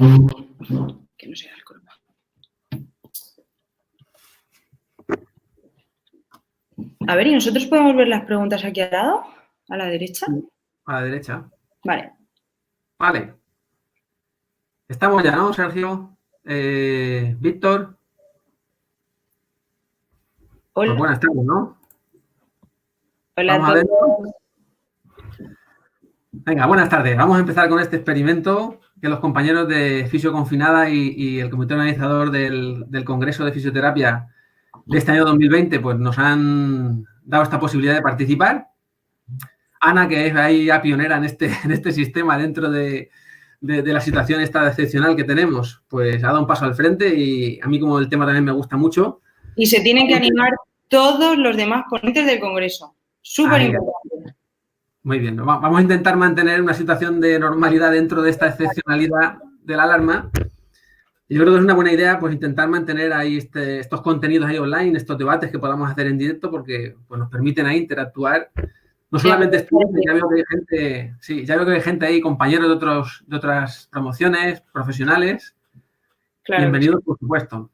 Que no sea el corva. A ver, ¿y nosotros podemos ver las preguntas aquí al lado? ¿A la derecha? A la derecha. Vale. Vale. Estamos ya, ¿no, Sergio? Víctor. Hola. Pues buenas tardes, ¿no? Hola Vamos a todos. adentro. Venga, buenas tardes. Vamos a empezar con este experimento que los compañeros de Fisio Confinada y el comité organizador del Congreso de Fisioterapia de este año 2020 pues nos han dado esta posibilidad de participar. Ana, que es ahí ya pionera en este sistema dentro de la situación esta excepcional que tenemos, pues ha dado un paso al frente y a mí como el tema también me gusta mucho. Y se tienen que animar todos los demás ponentes del Congreso. Súper importante. Muy bien. Vamos a intentar mantener una situación de normalidad dentro de esta excepcionalidad de la alarma. Y yo creo que es una buena idea pues intentar mantener ahí estos contenidos ahí online, estos debates que podamos hacer en directo porque pues, nos permiten ahí interactuar. No solamente estudiantes, ya veo que hay gente, sí, ya veo que hay gente ahí, compañeros de otras promociones, profesionales. Claro. Bienvenidos, por supuesto.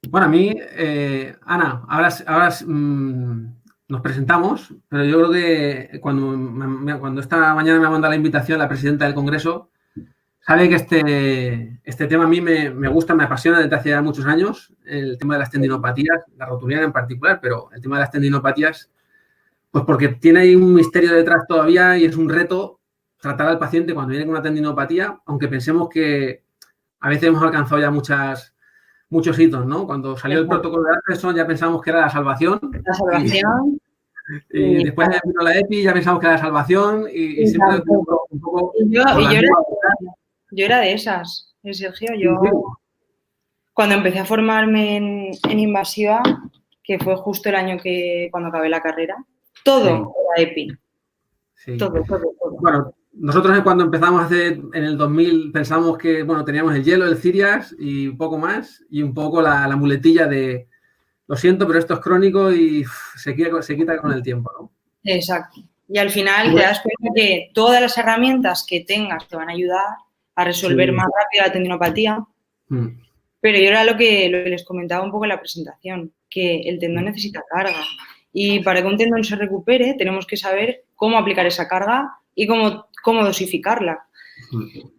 Bueno, a mí, Ana, ahora nos presentamos, pero yo creo que cuando esta mañana me ha mandado la invitación la presidenta del Congreso, sabe que este tema a mí me gusta, me apasiona desde hace ya muchos años, el tema de las tendinopatías, la rotuliana en particular, pero el tema de las tendinopatías, pues porque tiene ahí un misterio detrás todavía y es un reto tratar al paciente cuando viene con una tendinopatía, aunque pensemos que a veces hemos alcanzado ya muchos hitos, ¿no? Cuando salió el protocolo de Atkinson ya pensamos que era la salvación. La salvación. Y después vino la EPI ya pensamos que era la salvación y siempre un poco... Yo era de esas, Sergio. Yo, cuando empecé a formarme en invasiva, que fue justo el año cuando acabé la carrera, todo era EPI. Sí. Todo. Bueno, nosotros cuando empezamos a hacer, en el 2000, pensamos que, bueno, teníamos el hielo, el Cirias y un poco más, y un poco la muletilla de, lo siento, pero esto es crónico y se quita con el tiempo, ¿no? Exacto. Y al final te das cuenta que todas las herramientas que tengas te van a ayudar a resolver más rápido la tendinopatía. Pero yo era lo que les comentaba un poco en la presentación, que el tendón necesita carga. Y para que un tendón se recupere, tenemos que saber cómo aplicar esa carga y cómo dosificarla.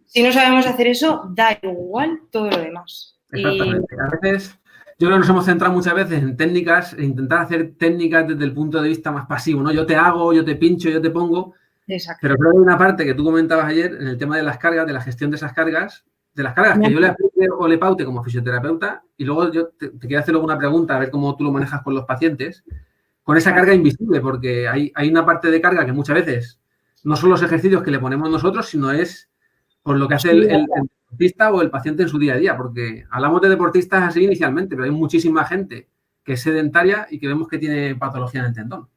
Si no sabemos hacer eso, da igual todo lo demás. Exactamente. A veces, yo creo que nos hemos centrado muchas veces en técnicas, en intentar hacer técnicas desde el punto de vista más pasivo, ¿no? Yo te hago, yo te pincho, yo te pongo. Exacto. Pero creo que hay una parte que tú comentabas ayer en el tema de las cargas, de la gestión de esas cargas, que yo le aplique o le paute como fisioterapeuta, y luego yo te quiero hacer luego una pregunta, a ver cómo tú lo manejas con los pacientes, con esa carga invisible, porque hay una parte de carga que muchas veces no son los ejercicios que le ponemos nosotros, sino es por lo que hace el deportista o el paciente en su día a día, porque hablamos de deportistas así inicialmente, pero hay muchísima gente que es sedentaria y que vemos que tiene patología en el tendón.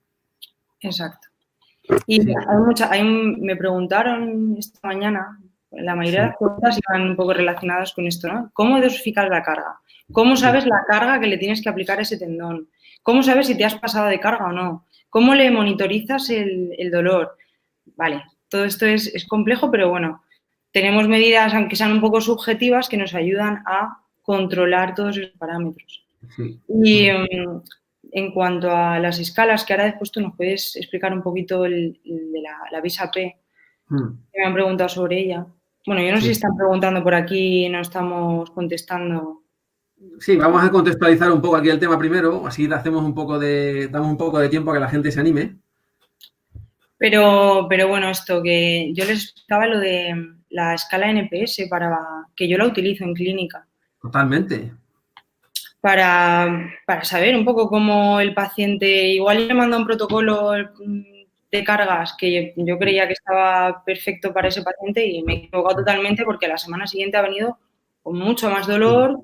Exacto. Y sí. Me preguntaron esta mañana, la mayoría de las preguntas iban un poco relacionadas con esto, ¿no? ¿Cómo dosificas la carga? ¿Cómo sabes la carga que le tienes que aplicar a ese tendón? ¿Cómo sabes si te has pasado de carga o no? ¿Cómo le monitorizas el dolor? Vale, todo esto es complejo, pero bueno, tenemos medidas, aunque sean un poco subjetivas, que nos ayudan a controlar todos esos parámetros. Sí. Y en cuanto a las escalas, que ahora después tú nos puedes explicar un poquito de la VISA-P, que me han preguntado sobre ella. Bueno, yo no sé si están preguntando por aquí y no estamos contestando. Sí, vamos a contextualizar un poco aquí el tema primero, así damos un poco de tiempo a que la gente se anime. Pero bueno, esto que yo les explicaba lo de la escala NPS que yo la utilizo en clínica. Totalmente. Para saber un poco cómo el paciente, igual le manda un protocolo de cargas que yo creía que estaba perfecto para ese paciente y me he equivocado totalmente porque la semana siguiente ha venido con mucho más dolor,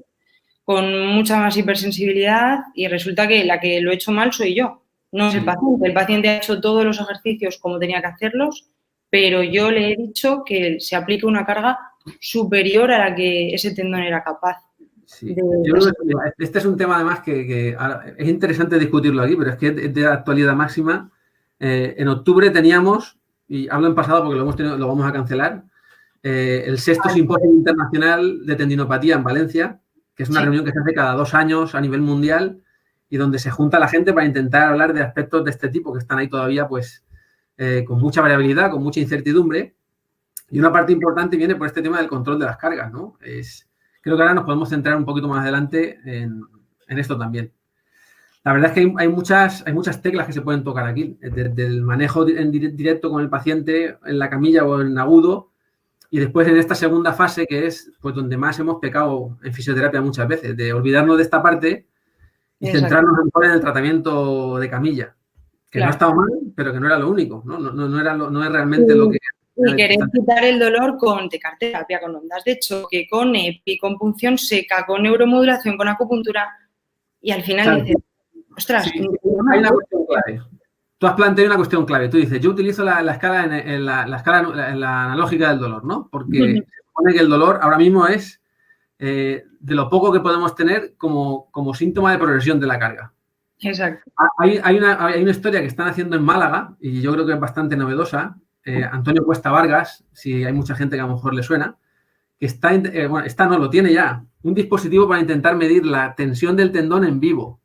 con mucha más hipersensibilidad y resulta que la que lo he hecho mal soy yo, no es el paciente. El paciente ha hecho todos los ejercicios como tenía que hacerlos, pero yo le he dicho que se aplique una carga superior a la que ese tendón era capaz. Sí. Yo creo que este es un tema además que es interesante discutirlo aquí, pero es que es de actualidad máxima. En octubre teníamos, y hablo en pasado porque lo vamos a cancelar, el sexto simposio internacional de tendinopatía en Valencia, que es una reunión que se hace cada 2 años a nivel mundial y donde se junta la gente para intentar hablar de aspectos de este tipo que están ahí todavía pues con mucha variabilidad, con mucha incertidumbre. Y una parte importante viene por este tema del control de las cargas, ¿no? Creo que ahora nos podemos centrar un poquito más adelante en esto también. La verdad es que hay muchas teclas que se pueden tocar aquí, desde el manejo en directo con el paciente en la camilla o en agudo, y después en esta segunda fase, que es pues donde más hemos pecado en fisioterapia muchas veces, de olvidarnos de esta parte y centrarnos mejor en el tratamiento de camilla, que no ha estado mal, pero que no era lo único, ¿no? No es realmente lo que... Y querer quitar el dolor con tecarterapia, con ondas de choque, con EPI, con punción seca, con neuromodulación, con acupuntura, y al final dices, ostras... Sí, hay una cuestión clave. Tú has planteado una cuestión clave. Tú dices, yo utilizo la escala en la analógica del dolor, ¿no? Porque se supone que el dolor ahora mismo es de lo poco que podemos tener como síntoma de progresión de la carga. Exacto. Hay una historia que están haciendo en Málaga y yo creo que es bastante novedosa. Antonio Cuesta Vargas, si hay mucha gente que a lo mejor le suena, que lo tiene ya, un dispositivo para intentar medir la tensión del tendón en vivo.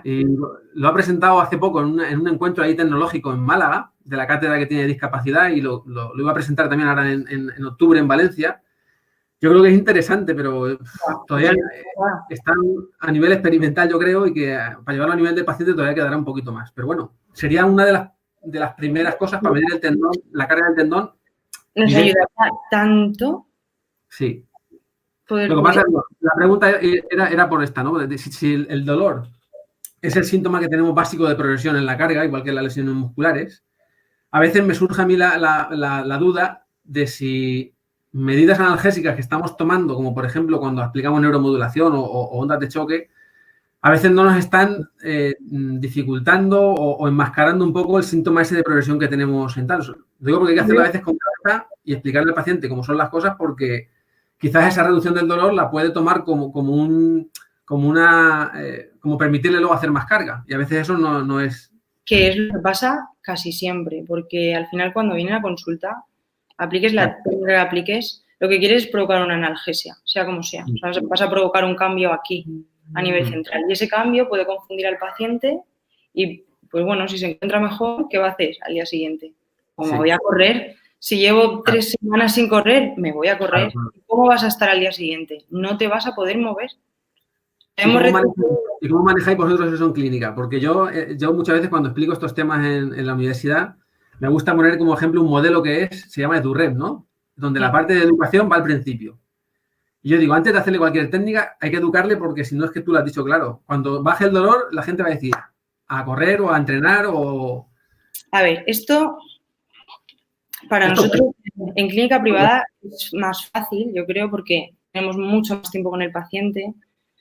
Y lo ha presentado hace poco en un encuentro ahí tecnológico en Málaga, de la cátedra que tiene discapacidad, y lo iba a presentar también ahora en octubre en Valencia. Yo creo que es interesante, pero todavía están a nivel experimental, yo creo, y que para llevarlo a nivel de paciente todavía quedará un poquito más. Pero bueno, sería una de las primeras cosas para medir el tendón, la carga del tendón. Nos ayuda tanto. Sí. Lo que pasa es que la pregunta era por esta, ¿no? Si el dolor es el síntoma que tenemos básico de progresión en la carga, igual que las lesiones musculares, a veces me surge a mí la duda de si medidas analgésicas que estamos tomando, como por ejemplo cuando aplicamos neuromodulación o ondas de choque, a veces no nos están dificultando o enmascarando un poco el síntoma ese de progresión que tenemos en tal. Digo porque hay que hacerlo a veces con cabeza y explicarle al paciente cómo son las cosas, porque quizás esa reducción del dolor la puede tomar como permitirle luego hacer más carga. Y a veces eso no es... Que es lo que pasa casi siempre, porque al final cuando viene la consulta, apliques la técnica que apliques, lo que quieres es provocar una analgesia, sea como sea. O sea, vas a provocar un cambio aquí, a nivel central. Y ese cambio puede confundir al paciente y, pues bueno, si se encuentra mejor, ¿qué va a hacer al día siguiente? Pues me voy a correr. Si llevo 3 semanas sin correr, me voy a correr. ¿Cómo vas a estar al día siguiente? No te vas a poder mover. ¿Y cómo manejáis vosotros eso en clínica? Porque yo muchas veces cuando explico estos temas en la universidad, me gusta poner como ejemplo un modelo que se llama EduRep, ¿no? Donde la parte de educación va al principio. Y yo digo, antes de hacerle cualquier técnica, hay que educarle porque si no es que tú lo has dicho claro. Cuando baje el dolor, la gente va a decir a correr o a entrenar o... A ver, esto para nosotros en clínica privada es más fácil, yo creo, porque tenemos mucho más tiempo con el paciente.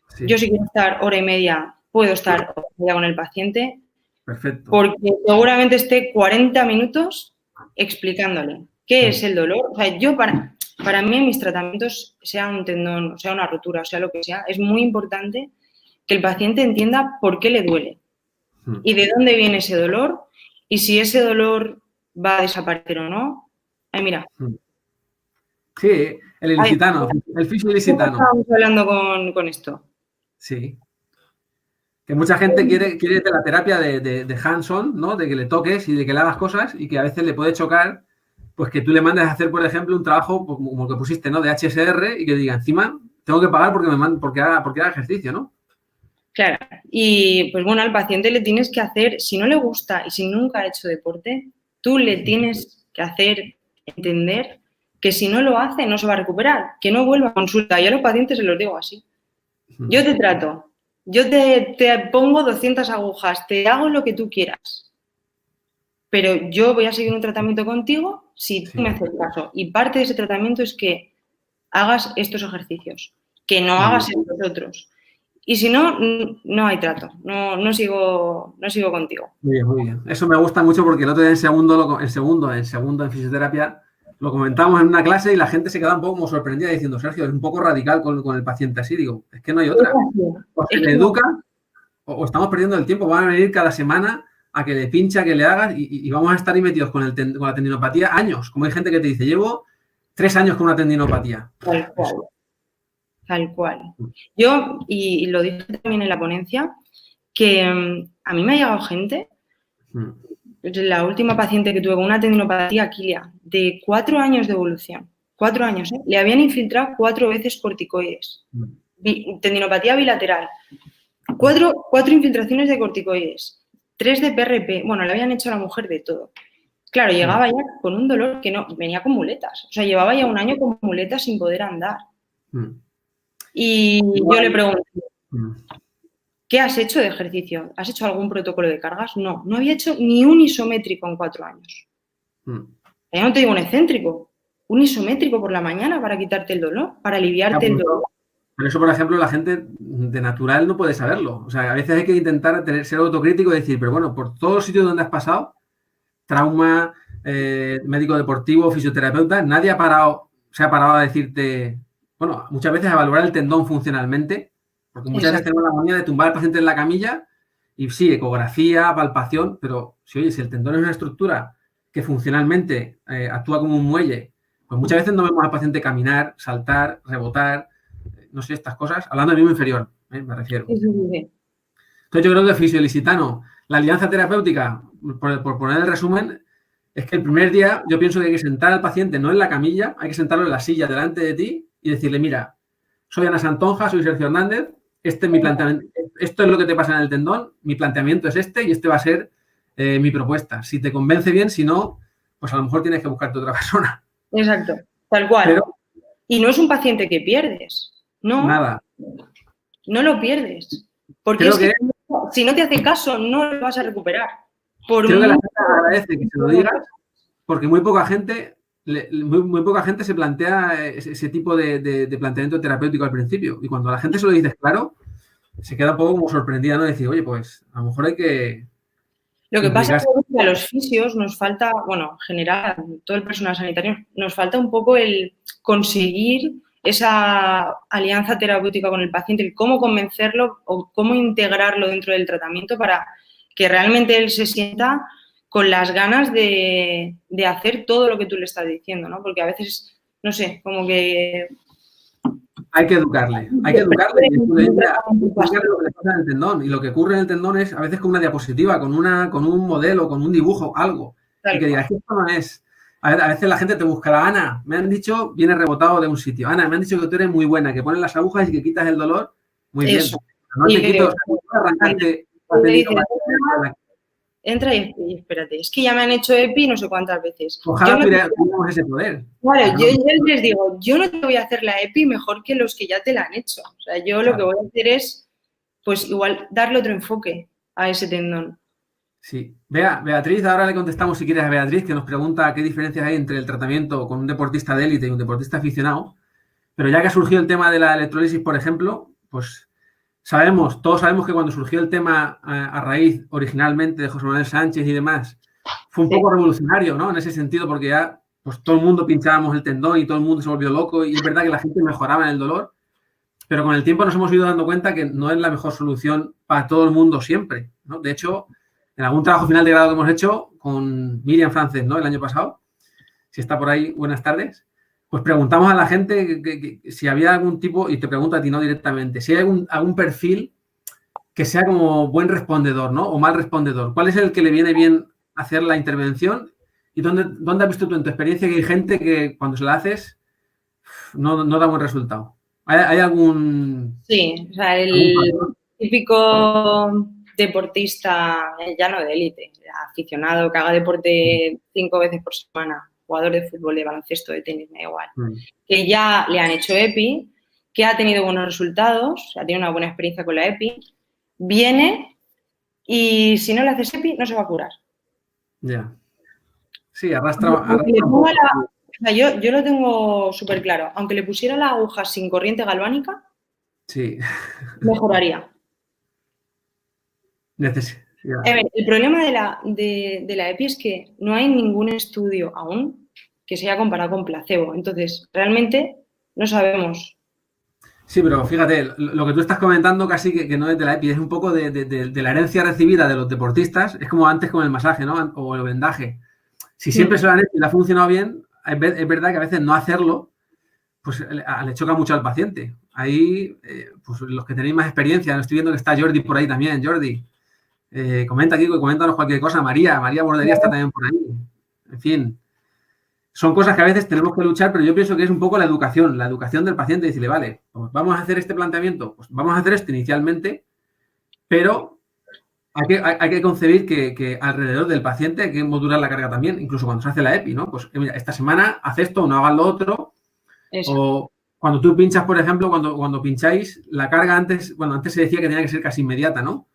Sí. Yo si quiero estar hora y media, puedo estar hora y media con el paciente. Perfecto. Porque seguramente esté 40 minutos explicándole qué es el dolor. O sea, yo para mí en mis tratamientos, sea un tendón, o sea una rotura, o sea lo que sea, es muy importante que el paciente entienda por qué le duele y de dónde viene ese dolor y si ese dolor va a desaparecer o no. Ay, mira. Sí, el ilicitano, el fisio ilicitano. Estamos hablando con esto. Sí. Que mucha gente quiere de la terapia de hands-on, ¿no? De que le toques y de que le hagas cosas y que a veces le puede chocar, pues que tú le mandes a hacer, por ejemplo, un trabajo pues, como el que pusiste, ¿no? De HSR y que diga, encima, tengo que pagar porque haga ejercicio, ¿no? Claro. Y, pues bueno, al paciente le tienes que hacer, si no le gusta y si nunca ha hecho deporte, tú le tienes que hacer entender que si no lo hace no se va a recuperar, que no vuelva a consulta. Y a los pacientes se los digo así. Yo te trato. Yo te pongo 200 agujas, te hago lo que tú quieras, pero yo voy a seguir un tratamiento contigo si tú me haces caso. Y parte de ese tratamiento es que hagas estos ejercicios, que no hagas estos otros. Y si no, no hay trato, no sigo contigo. Muy bien, muy bien. Eso me gusta mucho porque el otro día en segundo en fisioterapia lo comentamos en una clase y la gente se queda un poco como sorprendida diciendo, Sergio, es un poco radical con el paciente así. Digo, es que no hay otra. O se le educa o estamos perdiendo el tiempo. Van a venir cada semana a que le pinche, a que le hagas y vamos a estar ahí metidos con la tendinopatía años. Como hay gente que te dice, llevo 3 años con una tendinopatía. Tal cual. Tal cual. Yo, y lo dije también en la ponencia, que a mí me ha llegado gente, la última paciente que tuve con una tendinopatía aquilia de 4 años de evolución, 4 años, le habían infiltrado 4 veces corticoides, tendinopatía bilateral, 4 infiltraciones de corticoides, 3 de PRP, bueno, le habían hecho a la mujer de todo. Claro, llegaba ya con un dolor que no, venía con muletas, o sea, llevaba ya 1 año con muletas sin poder andar. Y yo le pregunté, ¿qué has hecho de ejercicio? ¿Has hecho algún protocolo de cargas? No, no había hecho ni un isométrico en 4 años. Ya no te digo un excéntrico, un isométrico por la mañana para quitarte el dolor, para aliviarte el dolor. Pero eso, por ejemplo, la gente de natural no puede saberlo. O sea, a veces hay que intentar ser autocrítico y decir, pero bueno, por todos los sitios donde has pasado, trauma, médico deportivo, fisioterapeuta, nadie se ha parado a decirte, bueno, muchas veces a evaluar el tendón funcionalmente, porque muchas veces tenemos la manía de tumbar al paciente en la camilla y sí, ecografía, palpación, pero si el tendón es una estructura que funcionalmente actúa como un muelle, pues muchas veces no vemos al paciente caminar, saltar, rebotar, no sé, estas cosas, hablando del miembro inferior, me refiero. Entonces yo creo que fisiolisitano, la alianza terapéutica, por poner el resumen, es que el primer día yo pienso que hay que sentar al paciente no en la camilla, hay que sentarlo en la silla delante de ti y decirle, mira, soy Ana Santonja, soy Sergio Hernández, este es mi planteamiento, esto es lo que te pasa en el tendón, mi planteamiento es este y este va a ser mi propuesta. Si te convence bien, si no, pues a lo mejor tienes que buscarte otra persona. Exacto, tal cual. Pero, y no es un paciente que pierdes, no. Nada. No lo pierdes. Porque es que si no te hace caso, no lo vas a recuperar. Creo que la gente agradece que se lo digas, porque muy poca gente se plantea ese tipo de planteamiento terapéutico al principio. Y cuando a la gente se lo dices claro, se queda un poco como sorprendida, ¿no? Decir, oye, pues a lo mejor hay que... Lo que pasa es que a los fisios nos falta, bueno, en general, todo el personal sanitario, nos falta un poco el conseguir esa alianza terapéutica con el paciente, el cómo convencerlo o cómo integrarlo dentro del tratamiento para que realmente él se sienta con las ganas de hacer todo lo que tú le estás diciendo, ¿no? Porque a veces, no sé, como que... Hay que educarle y explicarle lo que le pasa en el tendón. Y lo que ocurre en el tendón es a veces con una diapositiva, con un modelo, con un dibujo, algo. Y que digas, esto no es... A veces la gente te busca, Ana, me han dicho, viene rebotado de un sitio. Ana, me han dicho que tú eres muy buena, que pones las agujas y que quitas el dolor. Muy bien. No te quito, arrancarte... Entra y espérate, es que ya me han hecho EPI no sé cuántas veces. Ojalá tuviéramos ese poder. Vale, yo les digo, yo no te voy a hacer la EPI mejor que los que ya te la han hecho. O sea, yo lo que voy a hacer es, pues igual, darle otro enfoque a ese tendón. Sí. Beatriz, ahora le contestamos si quieres a Beatriz, que nos pregunta qué diferencias hay entre el tratamiento con un deportista de élite y un deportista aficionado. Pero ya que ha surgido el tema de la electrólisis, por ejemplo, pues... Todos sabemos que cuando surgió el tema a raíz originalmente de José Manuel Sánchez y demás, fue un poco revolucionario, ¿no? En ese sentido, porque ya pues todo el mundo pinchábamos el tendón y todo el mundo se volvió loco y es verdad que la gente mejoraba en el dolor, pero con el tiempo nos hemos ido dando cuenta que no es la mejor solución para todo el mundo siempre, ¿no? De hecho, en algún trabajo final de grado que hemos hecho con Miriam Frances, ¿no? El año pasado, si está por ahí, buenas tardes. Pues preguntamos a la gente que si había algún tipo, y te pregunto a ti, no directamente, si hay algún perfil que sea como buen respondedor, ¿no? O mal respondedor. ¿Cuál es el que le viene bien hacer la intervención? ¿Y dónde has visto tú en tu experiencia que hay gente que cuando se la haces no da buen resultado? ¿Hay algún...? Sí, o sea, el típico deportista, ya no de élite, aficionado, que haga deporte 5 veces por semana, jugador de fútbol, de baloncesto, de tenis, me da igual, que ya le han hecho EPI, que ha tenido buenos resultados, o sea, tiene una buena experiencia con la EPI, viene y si no le haces EPI no se va a curar. Ya. Sí, arrastra yo lo tengo súper claro. Aunque le pusiera la aguja sin corriente galvánica, sí, mejoraría. Yeah. A ver, el problema de la EPI es que no hay ningún estudio aún que se haya comparado con placebo. Entonces, realmente no sabemos. Sí, pero fíjate, lo que tú estás comentando casi que no es de la EPI, es un poco de la herencia recibida de los deportistas. Es como antes con el masaje, ¿no? O el vendaje. Si siempre se lo han hecho y le ha funcionado bien, es verdad que a veces no hacerlo, pues le choca mucho al paciente. Ahí, pues los que tenéis más experiencia, estoy viendo que está Jordi por ahí también. Jordi, comenta aquí, coméntanos cualquier cosa. María Bordería está también por ahí. En fin, son cosas que a veces tenemos que luchar, pero yo pienso que es un poco la educación del paciente. Decirle, vale, pues vamos a hacer este planteamiento, pues vamos a hacer esto inicialmente, pero hay que concebir que alrededor del paciente hay que modular la carga también, incluso cuando se hace la EPI, ¿no? Pues mira, esta semana haz esto, no hagas lo otro. Eso. O cuando tú pinchas, por ejemplo, cuando pincháis, la carga antes se decía que tenía que ser casi inmediata, ¿no?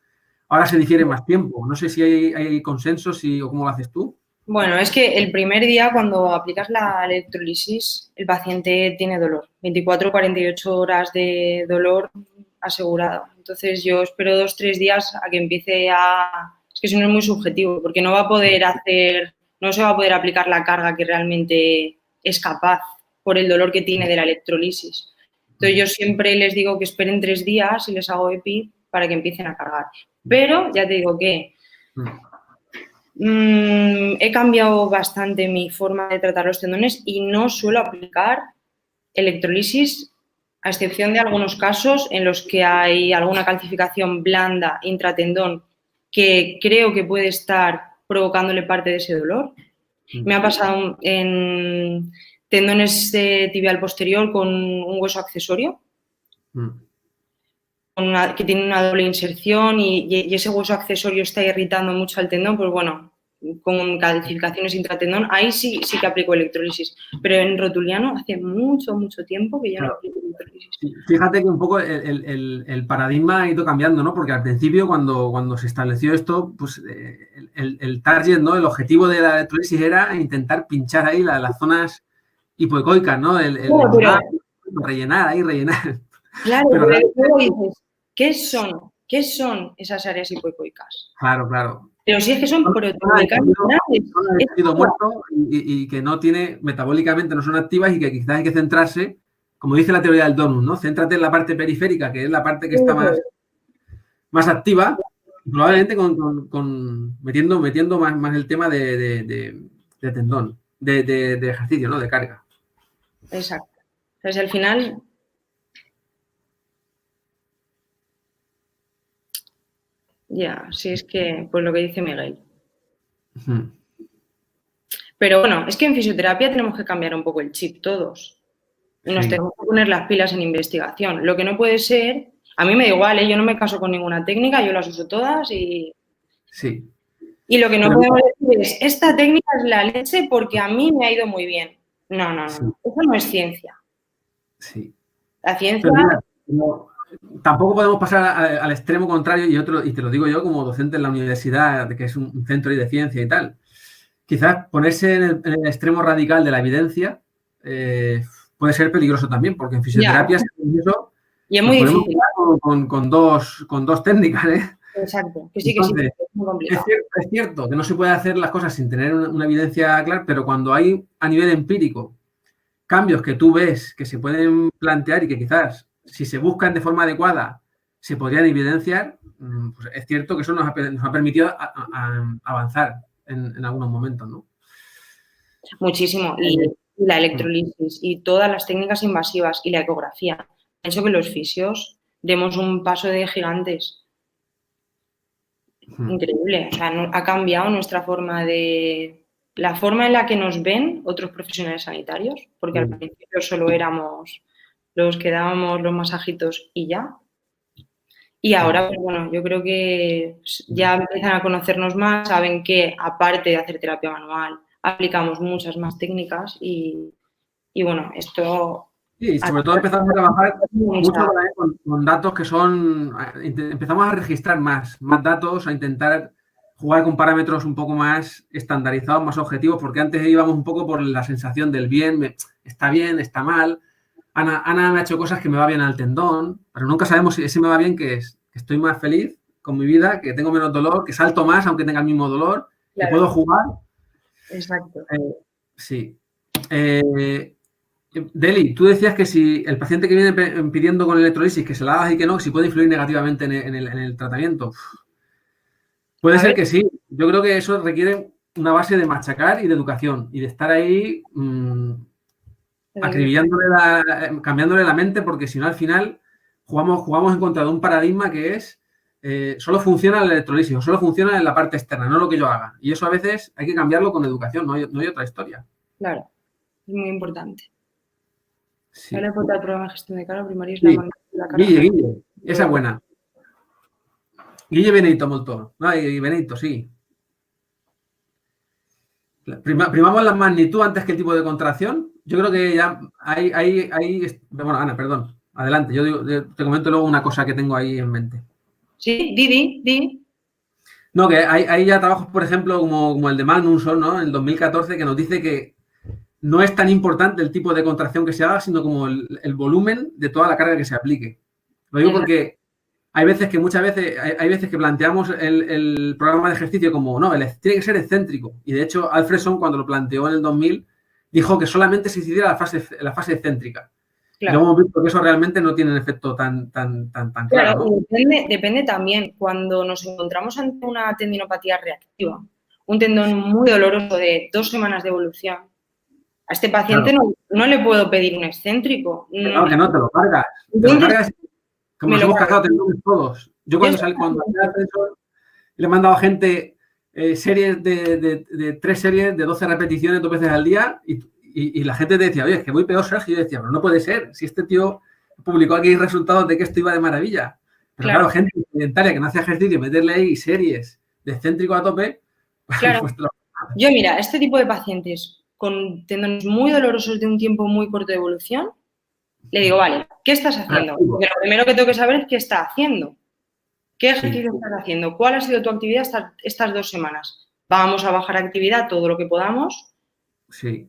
Ahora se difiere más tiempo. No sé si hay consensos o cómo lo haces tú. Bueno, es que el primer día cuando aplicas la electrolisis, el paciente tiene dolor. 24 o 48 horas de dolor asegurado. Entonces yo espero 2 o 3 días a que empiece a... Es que eso no es muy subjetivo, porque no va a poder no se va a poder aplicar la carga que realmente es capaz por el dolor que tiene de la electrolisis. Entonces yo siempre les digo que esperen 3 días y les hago EPI para que empiecen a cargar. Pero ya te digo que he cambiado bastante mi forma de tratar los tendones y no suelo aplicar electrolisis, a excepción de algunos casos en los que hay alguna calcificación blanda intratendón que creo que puede estar provocándole parte de ese dolor. Me ha pasado en tendones tibial posterior con un hueso accesorio, que tiene una doble inserción y ese hueso accesorio está irritando mucho al tendón, pues bueno, con calcificaciones intratendón, ahí sí que aplico electrolisis. Pero en rotuliano hace mucho tiempo que ya no aplico electrolisis. Fíjate que un poco el paradigma ha ido cambiando, ¿no? Porque al principio, cuando se estableció esto, pues el target, ¿no? El objetivo de la electrolisis era intentar pinchar ahí las zonas hipoecoicas, ¿no? Rellenar. Claro, pero luego dices, ¿qué son esas áreas hipoecoicas? Claro. Pero si es que son proteicas grandes. Muerto y que no tiene, metabólicamente no son activas y que quizás hay que centrarse, como dice la teoría del donut, ¿no? Céntrate en la parte periférica, que es la parte que está más activa, probablemente metiendo más el tema de tendón, de ejercicio, ¿no? De carga. Exacto. Entonces, al final... Ya, sí, es que, pues lo que dice Miguel. Pero bueno, es que en fisioterapia tenemos que cambiar un poco el chip todos. Y nos tenemos que poner las pilas en investigación. Lo que no puede ser, a mí me da igual, yo no me caso con ninguna técnica, yo las uso todas y... Sí. Y lo que no podemos decir es, esta técnica es la leche porque a mí me ha ido muy bien. No. Eso no es ciencia. Sí. La ciencia... Tampoco podemos pasar al extremo contrario y te lo digo yo como docente en la universidad, que es un centro de ciencia y tal. Quizás ponerse en el extremo radical de la evidencia puede ser peligroso también, porque en fisioterapia y es muy difícil con dos técnicas, ¿eh? Exacto, que sí, Entonces, es muy complicado. Es cierto que no se puede hacer las cosas sin tener una evidencia clara, pero cuando hay a nivel empírico cambios que tú ves que se pueden plantear y que quizás si se buscan de forma adecuada se podrían evidenciar, pues es cierto que eso nos ha permitido avanzar en algunos momentos, ¿no? Muchísimo. Y la electrolisis y todas las técnicas invasivas y la ecografía han hecho que los fisios demos un paso de gigantes. Increíble. O sea, ha cambiado nuestra forma de... La forma en la que nos ven otros profesionales sanitarios, porque al principio solo éramos los que dábamos los masajitos y ya. Y ahora, pues bueno, yo creo que ya empiezan a conocernos más, saben que aparte de hacer terapia manual, aplicamos muchas más técnicas y bueno, esto... Sí, sobre todo empezamos a trabajar mucho con datos que son... Empezamos a registrar más datos, a intentar jugar con parámetros un poco más estandarizados, más objetivos, porque antes íbamos un poco por la sensación del bien, está mal. Ana me ha hecho cosas que me va bien al tendón, pero nunca sabemos si ese me va bien, que es que estoy más feliz con mi vida, que tengo menos dolor, que salto más aunque tenga el mismo dolor, que puedo jugar. Exacto. Sí. Deli, tú decías que si el paciente que viene pidiendo con electrolisis que se la hagas y que no, si puede influir negativamente en el tratamiento. Puede ser que sí. Yo creo que eso requiere una base de machacar y de educación y de estar ahí cambiándole la mente, porque si no al final jugamos en contra de un paradigma que es solo funciona el electrolisis o solo funciona en la parte externa, no lo que yo haga. Y eso a veces hay que cambiarlo con educación, no hay otra historia. Claro, es muy importante. Sí. Vale, el programa de gestión de carga primaria es Sí. la carga. Guille, esa es buena. Guille Benito molto. No, y Benito, sí. Primamos la magnitud antes que el tipo de contracción. Yo creo que ya hay bueno, Ana, perdón. Adelante. Yo te comento luego una cosa que tengo ahí en mente. Sí, di. No, que hay ya trabajos, por ejemplo, como el de Magnusson, ¿no? En el 2014, que nos dice que no es tan importante el tipo de contracción que se haga, sino como el volumen de toda la carga que se aplique. Lo digo porque hay veces que planteamos el programa de ejercicio como, no, tiene que ser excéntrico. Y de hecho, Alfredson, cuando lo planteó en el 2000, dijo que solamente se hiciera la fase excéntrica. Claro. Y luego hemos visto que eso realmente no tiene un efecto tan claro, ¿no? Depende también. Cuando nos encontramos ante una tendinopatía reactiva, un tendón muy doloroso de 2 semanas de evolución, a este paciente no le puedo pedir un excéntrico. Que no te lo cargas. Te lo cargas como nos hemos cargado tendones todos. Yo cuando le he mandado a gente series de 3 series de 12 repeticiones 2 veces al día y la gente te decía, oye, es que voy peor, Sergio. Y yo decía, pero no puede ser. Si este tío publicó aquí resultados de que esto iba de maravilla. Pero claro gente sedentaria que no hace ejercicio, meterle ahí series de excéntrico a tope. Claro. Pues yo, mira, este tipo de pacientes con tendones muy dolorosos de un tiempo muy corto de evolución, le digo, vale, ¿qué estás haciendo? Porque lo primero que tengo que saber es qué está haciendo. ¿Qué ejercicio estás haciendo? ¿Cuál ha sido tu actividad estas 2 semanas? Vamos a bajar actividad todo lo que podamos. Sí.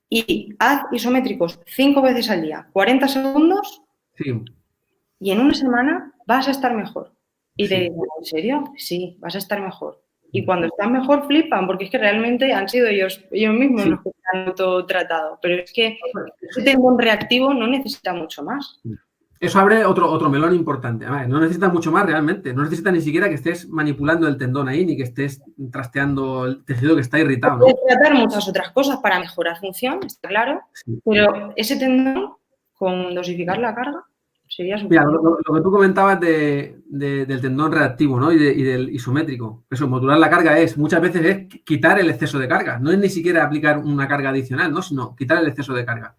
Y haz isométricos 5 veces al día, 40 segundos. Sí. Y en una semana vas a estar mejor. Y te digo, ¿en serio? Sí, vas a estar mejor. Y cuando están mejor flipan, porque es que realmente han sido ellos mismos los que se han autotratado. Pero es que ese tendón reactivo no necesita mucho más. Eso abre otro melón importante. A ver, no necesita mucho más realmente. No necesita ni siquiera que estés manipulando el tendón ahí, ni que estés trasteando el tejido que está irritado, ¿no? Puedes tratar muchas otras cosas para mejorar función, está claro. Sí. Pero ese tendón, con dosificar la carga, sería suficiente. Mira, lo que tú comentabas del tendón reactivo, ¿no? Y del isométrico. Eso, modular la carga muchas veces es quitar el exceso de carga. No es ni siquiera aplicar una carga adicional, ¿no? Sino quitar el exceso de carga.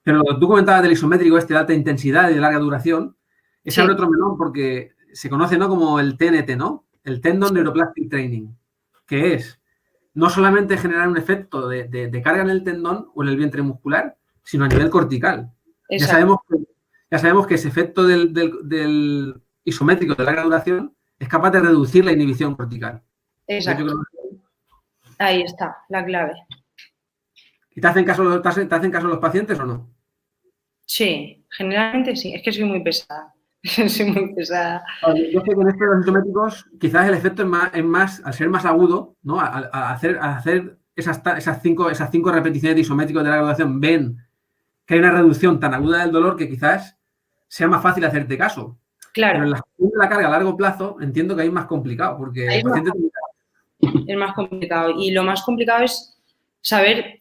Pero lo que tú comentabas del isométrico de alta intensidad y de larga duración, es abre otro melón porque se conoce, ¿no? Como el TNT, ¿no? El Tendon Neuroplastic Training, que es no solamente generar un efecto de carga en el tendón o en el vientre muscular, sino a nivel cortical. Ya sabemos que ese efecto del isométrico de larga duración es capaz de reducir la inhibición cortical. Exacto. Ahí está, la clave. ¿Y te hacen caso los pacientes o no? Sí, generalmente sí. Es que soy muy pesada. Soy muy pesada. Yo sé que en estos isométricos quizás el efecto es más al ser más agudo, ¿no? Al hacer esas cinco repeticiones de isométricos de larga duración, ven que hay una reducción tan aguda del dolor que quizás sea más fácil hacerte caso. Claro. Pero en la carga a largo plazo entiendo que ahí es más complicado, porque el paciente... Es más complicado. Y lo más complicado es saber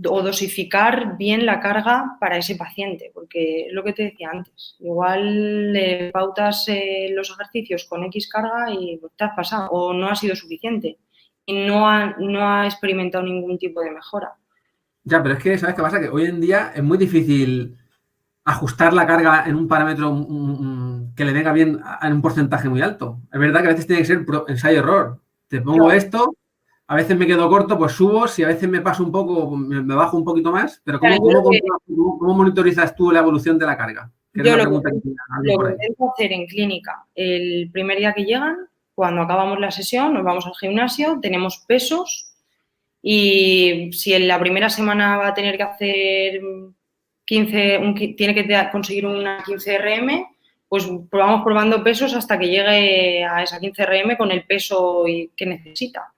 o dosificar bien la carga para ese paciente, porque es lo que te decía antes. Igual le pautas los ejercicios con X carga y te has pasado, o no ha sido suficiente y no ha experimentado ningún tipo de mejora. Ya, pero es que, ¿sabes qué pasa? Que hoy en día es muy difícil ajustar la carga en un parámetro que le venga bien en un porcentaje muy alto. Es verdad que a veces tiene que ser ensayo-error. Te pongo esto, a veces me quedo corto, pues subo, si a veces me paso un poco, me bajo un poquito más, pero ¿cómo monitorizas tú la evolución de la carga? Yo lo que intento hacer en clínica, el primer día que llegan, cuando acabamos la sesión, nos vamos al gimnasio, tenemos pesos y si en la primera semana va a tener que hacer tiene que conseguir una 15 RM, pues vamos probando pesos hasta que llegue a esa 15 RM con el peso que necesita.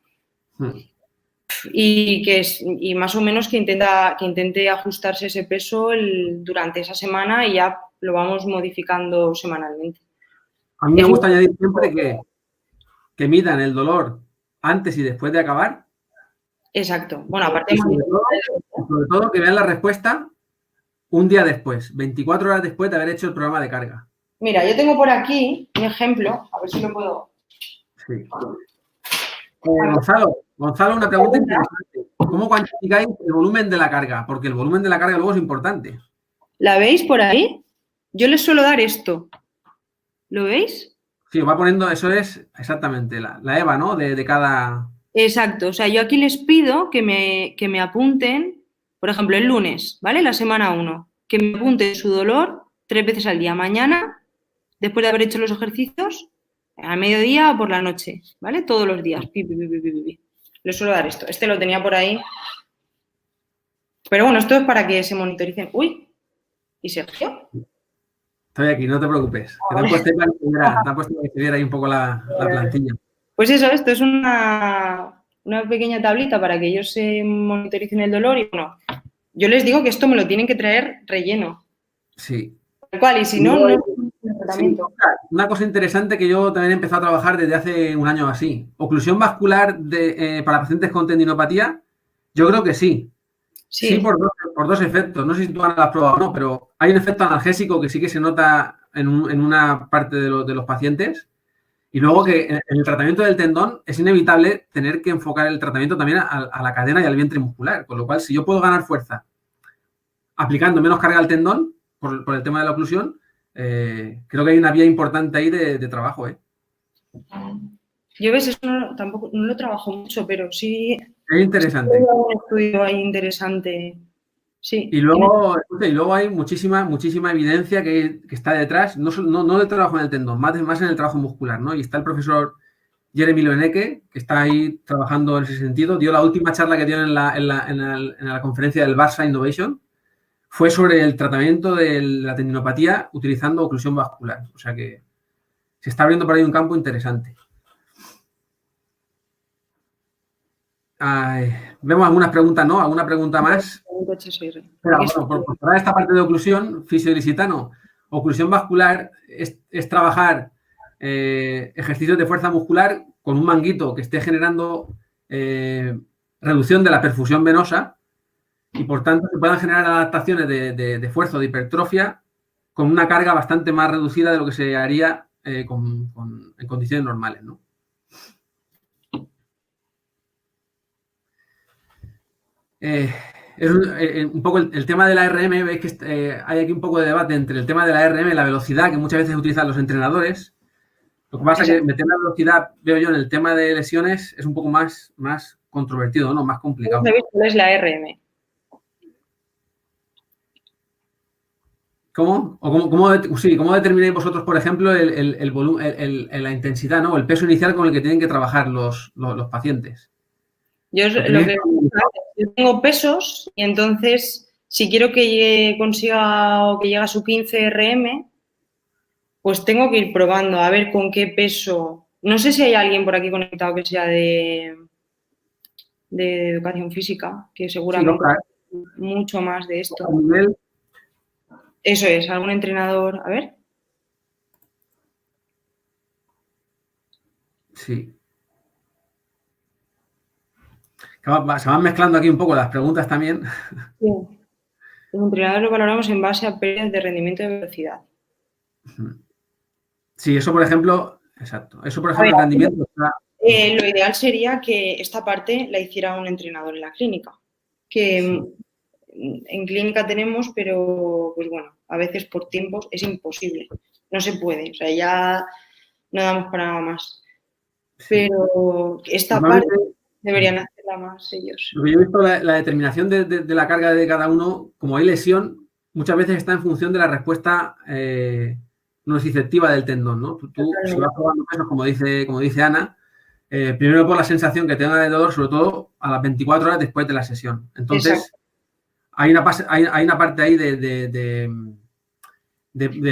Y más o menos que intente ajustarse ese peso durante esa semana y ya lo vamos modificando semanalmente. A mí me gusta añadir siempre que midan el dolor antes y después de acabar. Exacto. Bueno, aparte Y sobre todo que vean la respuesta un día después, 24 horas después de haber hecho el programa de carga. Mira, yo tengo por aquí un ejemplo, a ver si lo puedo. Sí. Gonzalo, una pregunta interesante. ¿Cómo cuantificáis el volumen de la carga? Porque el volumen de la carga luego es importante. ¿La veis por ahí? Yo les suelo dar esto. ¿Lo veis? Sí, va poniendo, eso es exactamente la EVA, ¿no? De cada... Exacto. O sea, yo aquí les pido que me apunten, por ejemplo, el lunes, ¿vale? La semana 1, que me apunten su dolor 3 veces al día. Mañana, después de haber hecho los ejercicios, a mediodía o por la noche, ¿vale? Todos los días. Pi, pi, pi, pi, pi, pi. Les suelo dar esto. Este lo tenía por ahí. Pero bueno, esto es para que se monitoricen. Uy, ¿y Sergio? Estoy aquí, no te preocupes. Que te han puesto para que se viera ahí un poco la plantilla. Pues eso, esto es una pequeña tablita para que ellos se monitoricen el dolor y bueno, yo les digo que esto me lo tienen que traer relleno. Sí. Tal cual, y si no, no es un tratamiento. Sí, una cosa interesante que yo también he empezado a trabajar desde hace un año o así. Oclusión vascular para pacientes con tendinopatía, yo creo que sí. Sí, por dos efectos. No sé si tú lo has probado o no, pero hay un efecto analgésico que sí que se nota en una parte de los pacientes. Y luego que en el tratamiento del tendón es inevitable tener que enfocar el tratamiento también a la cadena y al vientre muscular. Con lo cual, si yo puedo ganar fuerza aplicando menos carga al tendón por el tema de la oclusión, creo que hay una vía importante ahí de trabajo. Yo ves, eso tampoco no lo trabajo mucho, pero sí. Es interesante. Hay un estudio ahí interesante. Sí. Y luego hay muchísima evidencia que está detrás, no del trabajo en el tendón, más en el trabajo muscular, ¿no? Y está el profesor Jeremy Loeneke, que está ahí trabajando en ese sentido. Dio la última charla que dio en la conferencia del Barça Innovation, fue sobre el tratamiento de la tendinopatía utilizando oclusión vascular. O sea que se está abriendo por ahí un campo interesante. Vemos algunas preguntas, ¿no? ¿Alguna pregunta más? Pero, bueno, por cerrar esta parte de oclusión, fisio-ilicitano, oclusión vascular es trabajar ejercicios de fuerza muscular con un manguito que esté generando reducción de la perfusión venosa y, por tanto, se puedan generar adaptaciones de esfuerzo, de hipertrofia, con una carga bastante más reducida de lo que se haría en condiciones normales, ¿no? Un poco el tema de la RM, veis que hay aquí un poco de debate entre el tema de la RM y la velocidad, que muchas veces utilizan los entrenadores. Lo que pasa es que meter la velocidad, veo yo, en el tema de lesiones es un poco más controvertido, ¿no? Más complicado. ¿Cuál es la RM? ¿Cómo? ¿Cómo determináis vosotros, por ejemplo, el volumen, la intensidad, ¿no? El peso inicial con el que tienen que trabajar los pacientes? Yo tengo pesos y entonces si quiero que consiga o que llegue a su 15 RM, pues tengo que ir probando a ver con qué peso. No sé si hay alguien por aquí conectado que sea de educación física, que seguramente mucho más de esto. Eso es, algún entrenador. A ver. Sí. Se van mezclando aquí un poco las preguntas también. Sí. Los entrenadores lo valoramos en base a pérdidas de rendimiento y velocidad. Sí, eso por ejemplo, exacto. Eso por ejemplo, el rendimiento está... Lo ideal sería que esta parte la hiciera un entrenador en la clínica. Que en clínica tenemos, pero pues bueno, a veces por tiempos es imposible. No se puede. O sea, ya no damos para nada más. Pero esta parte deberían hacerla más ellos. Lo que yo he visto, la determinación de la carga de cada uno, como hay lesión, muchas veces está en función de la respuesta nociceptiva del tendón, ¿no? Tú si vas probando pesos, como dice Ana, primero por la sensación que tenga de dolor, sobre todo a las 24 horas después de la sesión. Entonces, hay una parte ahí de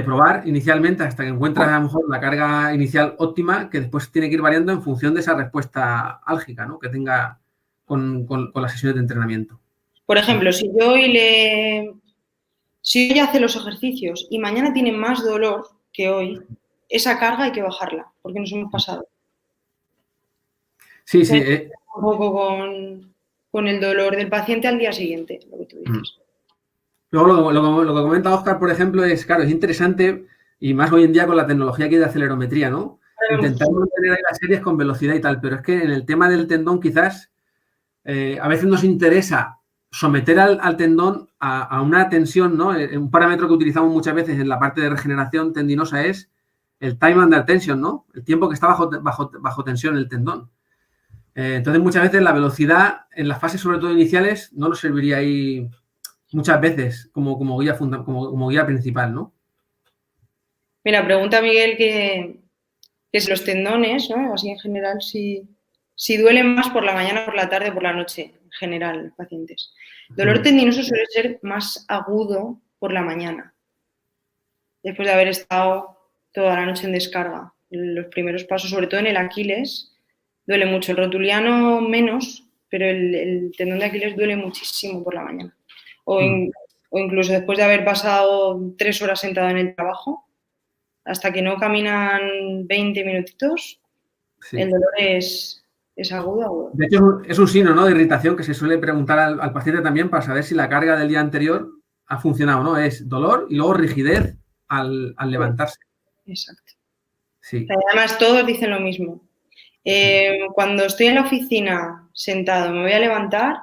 probar inicialmente hasta que encuentras a lo mejor la carga inicial óptima, que después tiene que ir variando en función de esa respuesta álgica, ¿no? Que tenga con las sesiones de entrenamiento. Por ejemplo, si hoy hace los ejercicios y mañana tiene más dolor que hoy, esa carga hay que bajarla, porque nos hemos pasado. Sí, sí. Un poco con el dolor del paciente al día siguiente, lo que tú dices. Luego, lo que comenta Oscar, por ejemplo, es, claro, es interesante, y más hoy en día con la tecnología que hay de acelerometría, ¿no? Intentar mantener ahí las series con velocidad y tal, pero es que en el tema del tendón quizás a veces nos interesa someter al tendón a una tensión, ¿no? Un parámetro que utilizamos muchas veces en la parte de regeneración tendinosa es el time under tension, ¿no? El tiempo que está bajo tensión el tendón. Entonces, muchas veces la velocidad en las fases, sobre todo iniciales, no nos serviría ahí muchas veces como guía principal, ¿no? Mira, pregunta Miguel que si los tendones, ¿no? Así en general, si duelen más por la mañana, por la tarde o por la noche, en general, los pacientes. Dolor tendinoso suele ser más agudo por la mañana, después de haber estado toda la noche en descarga. Los primeros pasos, sobre todo en el Aquiles, duele mucho. El rotuliano menos, pero el tendón de Aquiles duele muchísimo por la mañana. O incluso después de haber pasado 3 horas sentado en el trabajo, hasta que no caminan 20 minutitos, sí. El dolor es agudo. De hecho, es un signo, ¿no?, de irritación que se suele preguntar al paciente también para saber si la carga del día anterior ha funcionado o no. Es dolor y luego rigidez al levantarse. Exacto. Sí. Además, todos dicen lo mismo. Cuando estoy en la oficina sentado, me voy a levantar,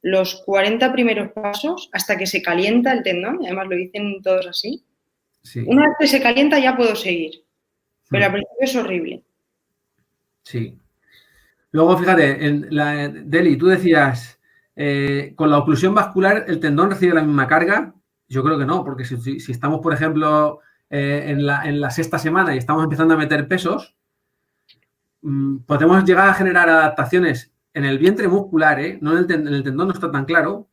los 40 primeros pasos, hasta que se calienta el tendón, y además lo dicen todos así. Sí. Una vez que se calienta ya puedo seguir, pero al principio es horrible. Sí. Luego, fíjate, Deli, tú decías, con la oclusión vascular, ¿el tendón recibe la misma carga? Yo creo que no, porque si estamos, por ejemplo, en la sexta semana y estamos empezando a meter pesos, podemos llegar a generar adaptaciones en el vientre muscular, no en el tendón no está tan claro,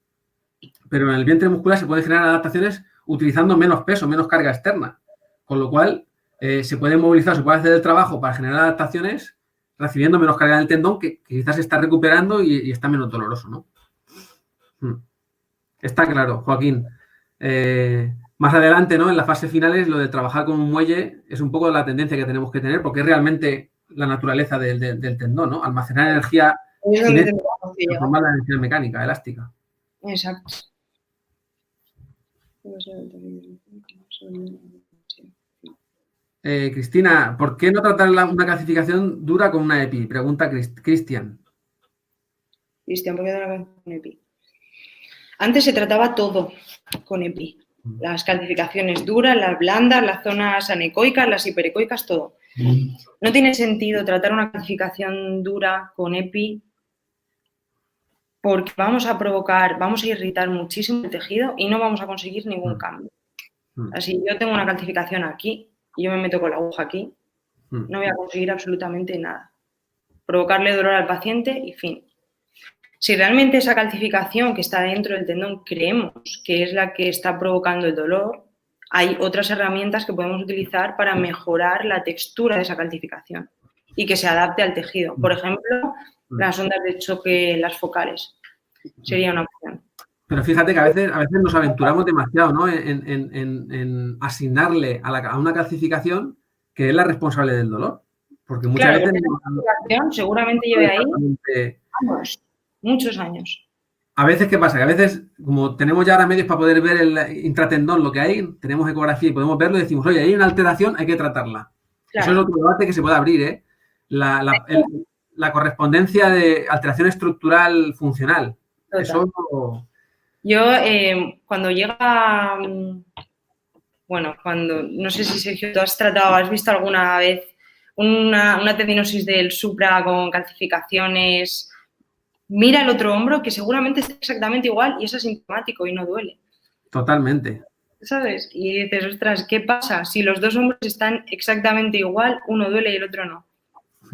pero en el vientre muscular se pueden generar adaptaciones utilizando menos peso, menos carga externa, con lo cual se puede movilizar, se puede hacer el trabajo para generar adaptaciones recibiendo menos carga del tendón que quizás se está recuperando y está menos doloroso, ¿no? Está claro, Joaquín. Más adelante, ¿no?, en las fases finales, lo de trabajar con un muelle es un poco la tendencia que tenemos que tener, porque es realmente la naturaleza del tendón, ¿no? Almacenar energía cinética, transformar la energía mecánica, elástica. Exacto. Cristina, ¿por qué no tratar una calcificación dura con una EPI? Pregunta Cristian. Cristian, ¿por qué no con EPI? Antes se trataba todo con EPI. Las calcificaciones duras, las blandas, las zonas anecoicas, las hiperecoicas, todo. No tiene sentido tratar una calcificación dura con EPI porque vamos a irritar muchísimo el tejido y no vamos a conseguir ningún cambio. Así, yo tengo una calcificación aquí y yo me meto con la aguja aquí, no voy a conseguir absolutamente nada. Provocarle dolor al paciente y fin. Si realmente esa calcificación que está dentro del tendón creemos que es la que está provocando el dolor, hay otras herramientas que podemos utilizar para mejorar la textura de esa calcificación y que se adapte al tejido. Por ejemplo, las ondas de choque, las focales, sería una opción. Pero fíjate que a veces nos aventuramos demasiado, ¿no?, en asignarle a una calcificación que es la responsable del dolor. Porque muchas veces... calcificación seguramente lleve ahí años, muchos años. A veces, ¿qué pasa? Que a veces, como tenemos ya ahora medios para poder ver el intratendón, lo que hay, tenemos ecografía y podemos verlo y decimos, oye, hay una alteración, hay que tratarla. Claro. Eso es otro debate que se puede abrir, ¿eh? La correspondencia de alteración estructural funcional. Total. Eso... Yo, cuando llega, bueno, no sé si Sergio, tú has visto alguna vez una tendinosis del supra con calcificaciones, mira el otro hombro que seguramente está exactamente igual y es asintomático y no duele. Totalmente. ¿Sabes? Y dices, ostras, ¿qué pasa? Si los dos hombros están exactamente igual, uno duele y el otro no.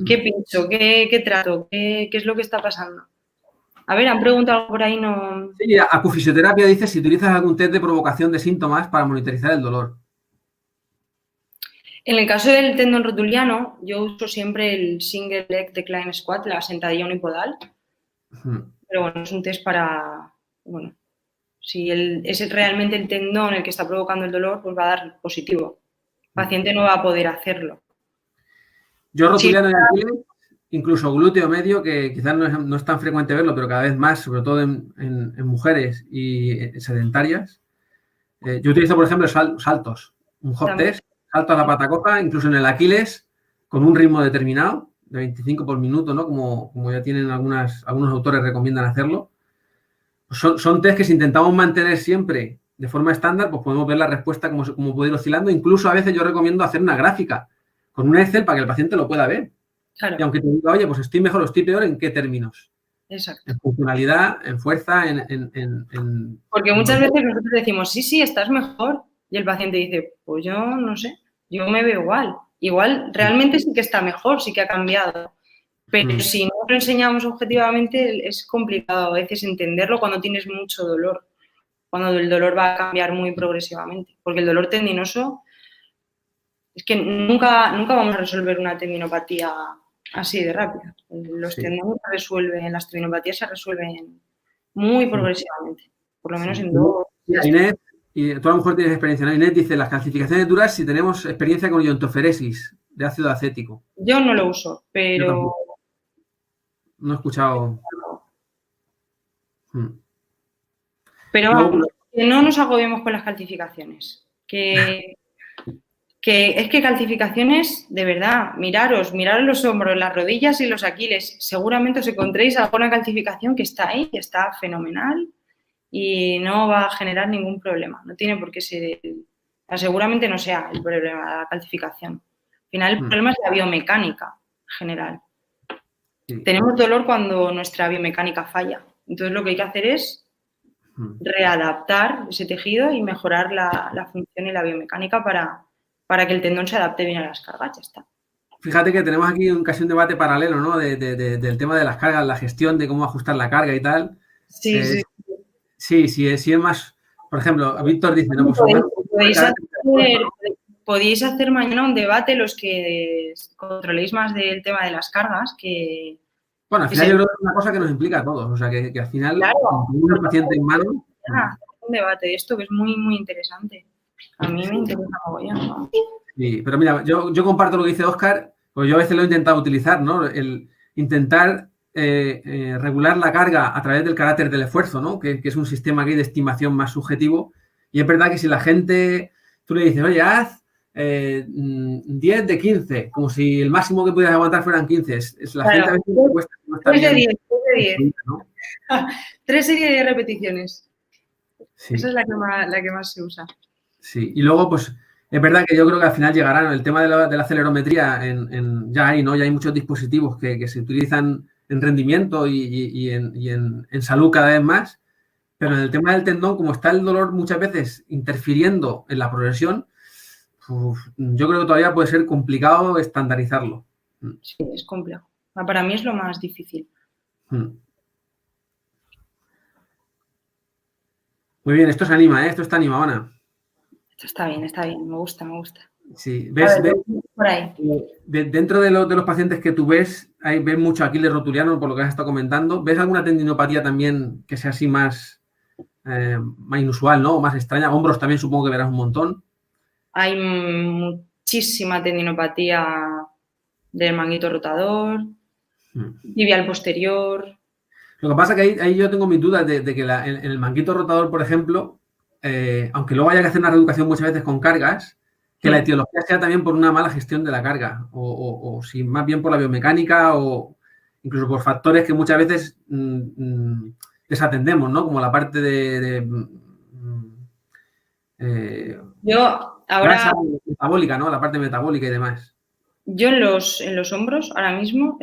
¿Qué pincho? ¿Qué trato? ¿Qué es lo que está pasando? A ver, han preguntado algo por ahí, no... Sí, acufisioterapia dice si utilizas algún test de provocación de síntomas para monitorizar el dolor. En el caso del tendón rotuliano, yo uso siempre el single leg decline squat, la sentadilla unipodal. Pero bueno, es un test para... Bueno, si es realmente el tendón el que está provocando el dolor, pues va a dar positivo. El paciente no va a poder hacerlo. Yo rotuliano y Aquiles incluso glúteo medio, que quizás no es tan frecuente verlo, pero cada vez más, sobre todo en mujeres y sedentarias. Yo utilizo, por ejemplo, saltos, un hop También. test, salto a la pata coja, incluso en el Aquiles, con un ritmo determinado, de 25 por minuto, ¿no? Como ya tienen algunos autores recomiendan hacerlo. Son test que si intentamos mantener siempre de forma estándar, pues podemos ver la respuesta como puede ir oscilando. Incluso a veces yo recomiendo hacer una gráfica con un Excel para que el paciente lo pueda ver. Claro. Y aunque te diga, oye, pues estoy mejor o estoy peor, ¿en qué términos? Exacto. En funcionalidad, en fuerza, Porque muchas veces nosotros decimos, sí, estás mejor. Y el paciente dice, pues yo no sé, yo me veo igual. Igual realmente sí que está mejor, sí que ha cambiado. Pero si no lo enseñamos objetivamente, es complicado a veces entenderlo cuando tienes mucho dolor. Cuando el dolor va a cambiar muy progresivamente. Porque el dolor tendinoso es que nunca vamos a resolver una tendinopatía así de rápido. Los tendones se resuelven, las tendinopatías se resuelven muy progresivamente. Por lo menos en 2. Inés, y tú a lo mejor tienes experiencia, ¿no? Inés dice, las calcificaciones duras si tenemos experiencia con iontoferesis de ácido acético. Yo no lo uso, pero... No he escuchado... Pero vamos, que no nos agobiemos con las calcificaciones. Que es que calcificaciones, de verdad, miraros los hombros, las rodillas y los aquiles. Seguramente os encontréis alguna calcificación que está ahí, que está fenomenal y no va a generar ningún problema. No tiene por qué ser... Seguramente no sea el problema de la calcificación. Al final, el problema es la biomecánica general. Sí. Tenemos dolor cuando nuestra biomecánica falla. Entonces, lo que hay que hacer es readaptar ese tejido y mejorar la función y la biomecánica para que el tendón se adapte bien a las cargas. Ya está. Fíjate que tenemos aquí casi un debate paralelo, ¿no? Del tema de las cargas, la gestión de cómo ajustar la carga y tal. Sí. Sí, es más... Por ejemplo, Víctor dice, no, pues... Podéis hacer mañana un debate los que controléis más del tema de las cargas, que... Bueno, al final yo creo que es una cosa que nos implica a todos, o sea, que al final, claro, un paciente en mano... Un debate de esto que es muy, muy interesante. A mí me interesa mogollón, ¿no? Sí, pero mira, yo comparto lo que dice Óscar, pues yo a veces lo he intentado utilizar, ¿no? El intentar regular la carga a través del carácter del esfuerzo, ¿no? Que es un sistema aquí de estimación más subjetivo. Y es verdad que si la gente, tú le dices, oye, haz 10 de 15, como si el máximo que pudieras aguantar fueran 15. La gente a veces le cuesta. No está 3 de 10, 3 de 10. ¿no? 3 series de repeticiones. Sí. Esa es la que más se usa. Sí, y luego, pues, es verdad que yo creo que al final llegarán el tema de la acelerometría, ya hay, ¿no? Ya hay muchos dispositivos que se utilizan en rendimiento y en salud cada vez más, pero en el tema del tendón, como está el dolor muchas veces interfiriendo en la progresión, yo creo que todavía puede ser complicado estandarizarlo. Sí, es complejo. Para mí es lo más difícil. Muy bien, esto se anima, esto está animadona. Esto está bien, me gusta. Sí, ves por ahí. Dentro de los pacientes que tú ves mucho Aquiles rotuliano, por lo que has estado comentando. ¿Ves alguna tendinopatía también que sea así más inusual, ¿no? O más extraña? Hombros también supongo que verás un montón. Hay muchísima tendinopatía del manguito rotador, tibial posterior. Lo que pasa es que ahí yo tengo mis dudas de que en el manguito rotador, por ejemplo, aunque luego haya que hacer una reeducación muchas veces con cargas, que la etiología sea también por una mala gestión de la carga, o si más bien por la biomecánica o incluso por factores que muchas veces desatendemos, ¿no? Como la parte Yo ahora... metabólica, ¿no? La parte metabólica y demás. Yo en los hombros ahora mismo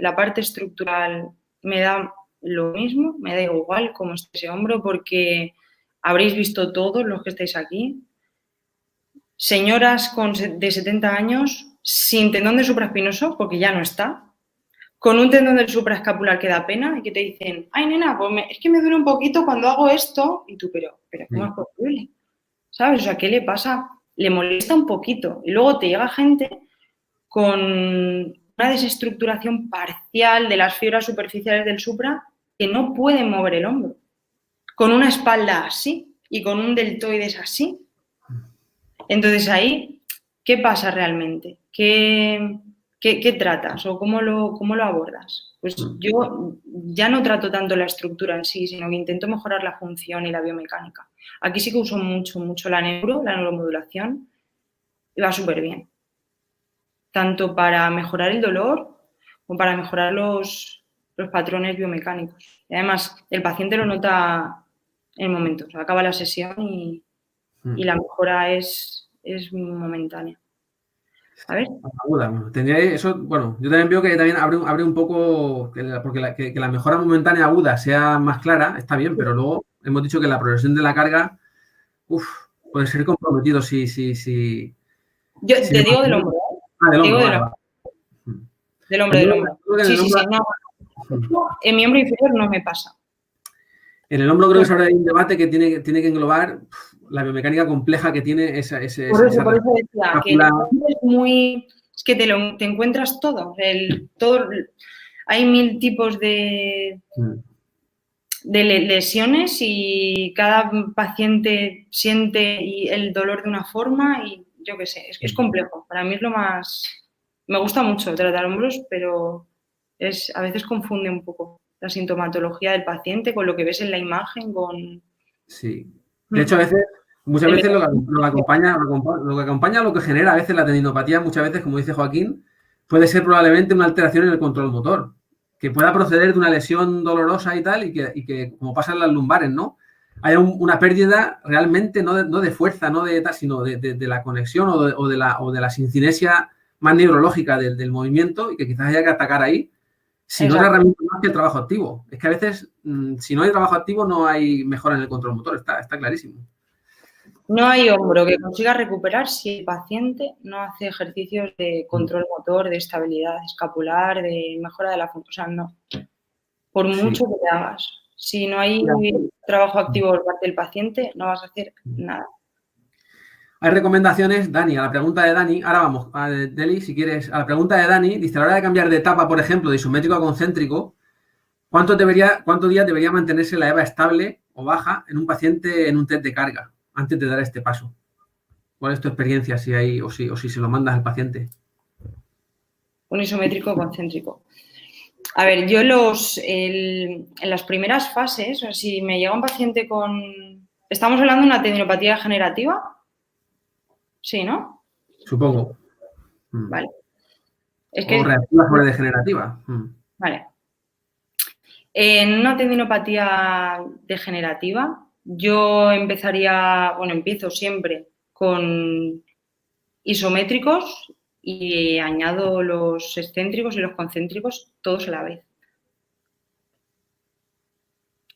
la parte estructural me da lo mismo, me da igual cómo esté ese hombro, porque habréis visto todos los que estáis aquí, señoras de 70 años sin tendón de supraespinoso, porque ya no está, con un tendón del supraescapular que da pena y que te dicen, ay nena, pues es que me duele un poquito cuando hago esto, y tú, pero ¿cómo es posible? ¿Sabes? O sea, ¿qué le pasa? Le molesta un poquito. Y luego te llega gente con una desestructuración parcial de las fibras superficiales del supra que no pueden mover el hombro, con una espalda así y con un deltoides así. Entonces ahí, ¿qué pasa realmente? ¿Qué ¿qué tratas o cómo lo abordas? Pues yo ya no trato tanto la estructura en sí, sino que intento mejorar la función y la biomecánica. Aquí sí que uso mucho la neuromodulación, y va súper bien. Tanto para mejorar el dolor como para mejorar los patrones biomecánicos. Y además, el paciente lo nota en el momento. O sea, acaba la sesión y la mejora es momentánea. A ver. Aguda. Tendría eso, bueno, yo también veo que también abre un poco, porque que la mejora momentánea aguda sea más clara, está bien, pero luego hemos dicho que la progresión de la carga, puede ser comprometido si Yo te digo del hombro. Del hombro, vale. Del hombro. Sí. No. En mi hombro inferior no me pasa. En el hombro creo que ahora hay un debate que tiene que englobar la biomecánica compleja que tiene esa por eso decía que es muy... Es que te encuentras todo. Hay 1000 tipos de lesiones y cada paciente siente el dolor de una forma y yo qué sé, es complejo. Para mí es lo más... Me gusta mucho tratar hombros, pero a veces confunde un poco la sintomatología del paciente con lo que ves en la imagen, con... Sí. De hecho, muchas veces lo que acompaña lo que genera a veces la tendinopatía, muchas veces, como dice Joaquín, puede ser probablemente una alteración en el control motor, que pueda proceder de una lesión dolorosa y tal, y que como pasa en las lumbares, ¿no? Hay una pérdida realmente no de fuerza, no de tal, sino de la conexión o de la sincinesia más neurológica del movimiento, y que quizás haya que atacar ahí. Si no es la herramienta más que el trabajo activo. Es que a veces, si no hay trabajo activo, no hay mejora en el control motor. Está clarísimo. No hay hombro que consiga recuperar si el paciente no hace ejercicios de control motor, de estabilidad escapular, de mejora de la función. O sea, no. Por mucho que te hagas. Si no hay trabajo activo por parte del paciente, no vas a hacer nada. Hay recomendaciones, Dani, a la pregunta de Dani, ahora vamos, Deli, si quieres, a la pregunta de Dani, dice, a la hora de cambiar de etapa, por ejemplo, de isométrico a concéntrico, ¿cuántos días debería mantenerse la EVA estable o baja en un paciente en un test de carga antes de dar este paso? ¿Cuál es tu experiencia si hay o si se lo mandas al paciente? Un isométrico o concéntrico. A ver, yo en las primeras fases, o sea, si me llega un paciente con... ¿Estamos hablando de una tendinopatía degenerativa? Sí, ¿no? Supongo. Vale. O reactiva sobre degenerativa. Vale. En una tendinopatía degenerativa, yo empiezo siempre con isométricos y añado los excéntricos y los concéntricos todos a la vez.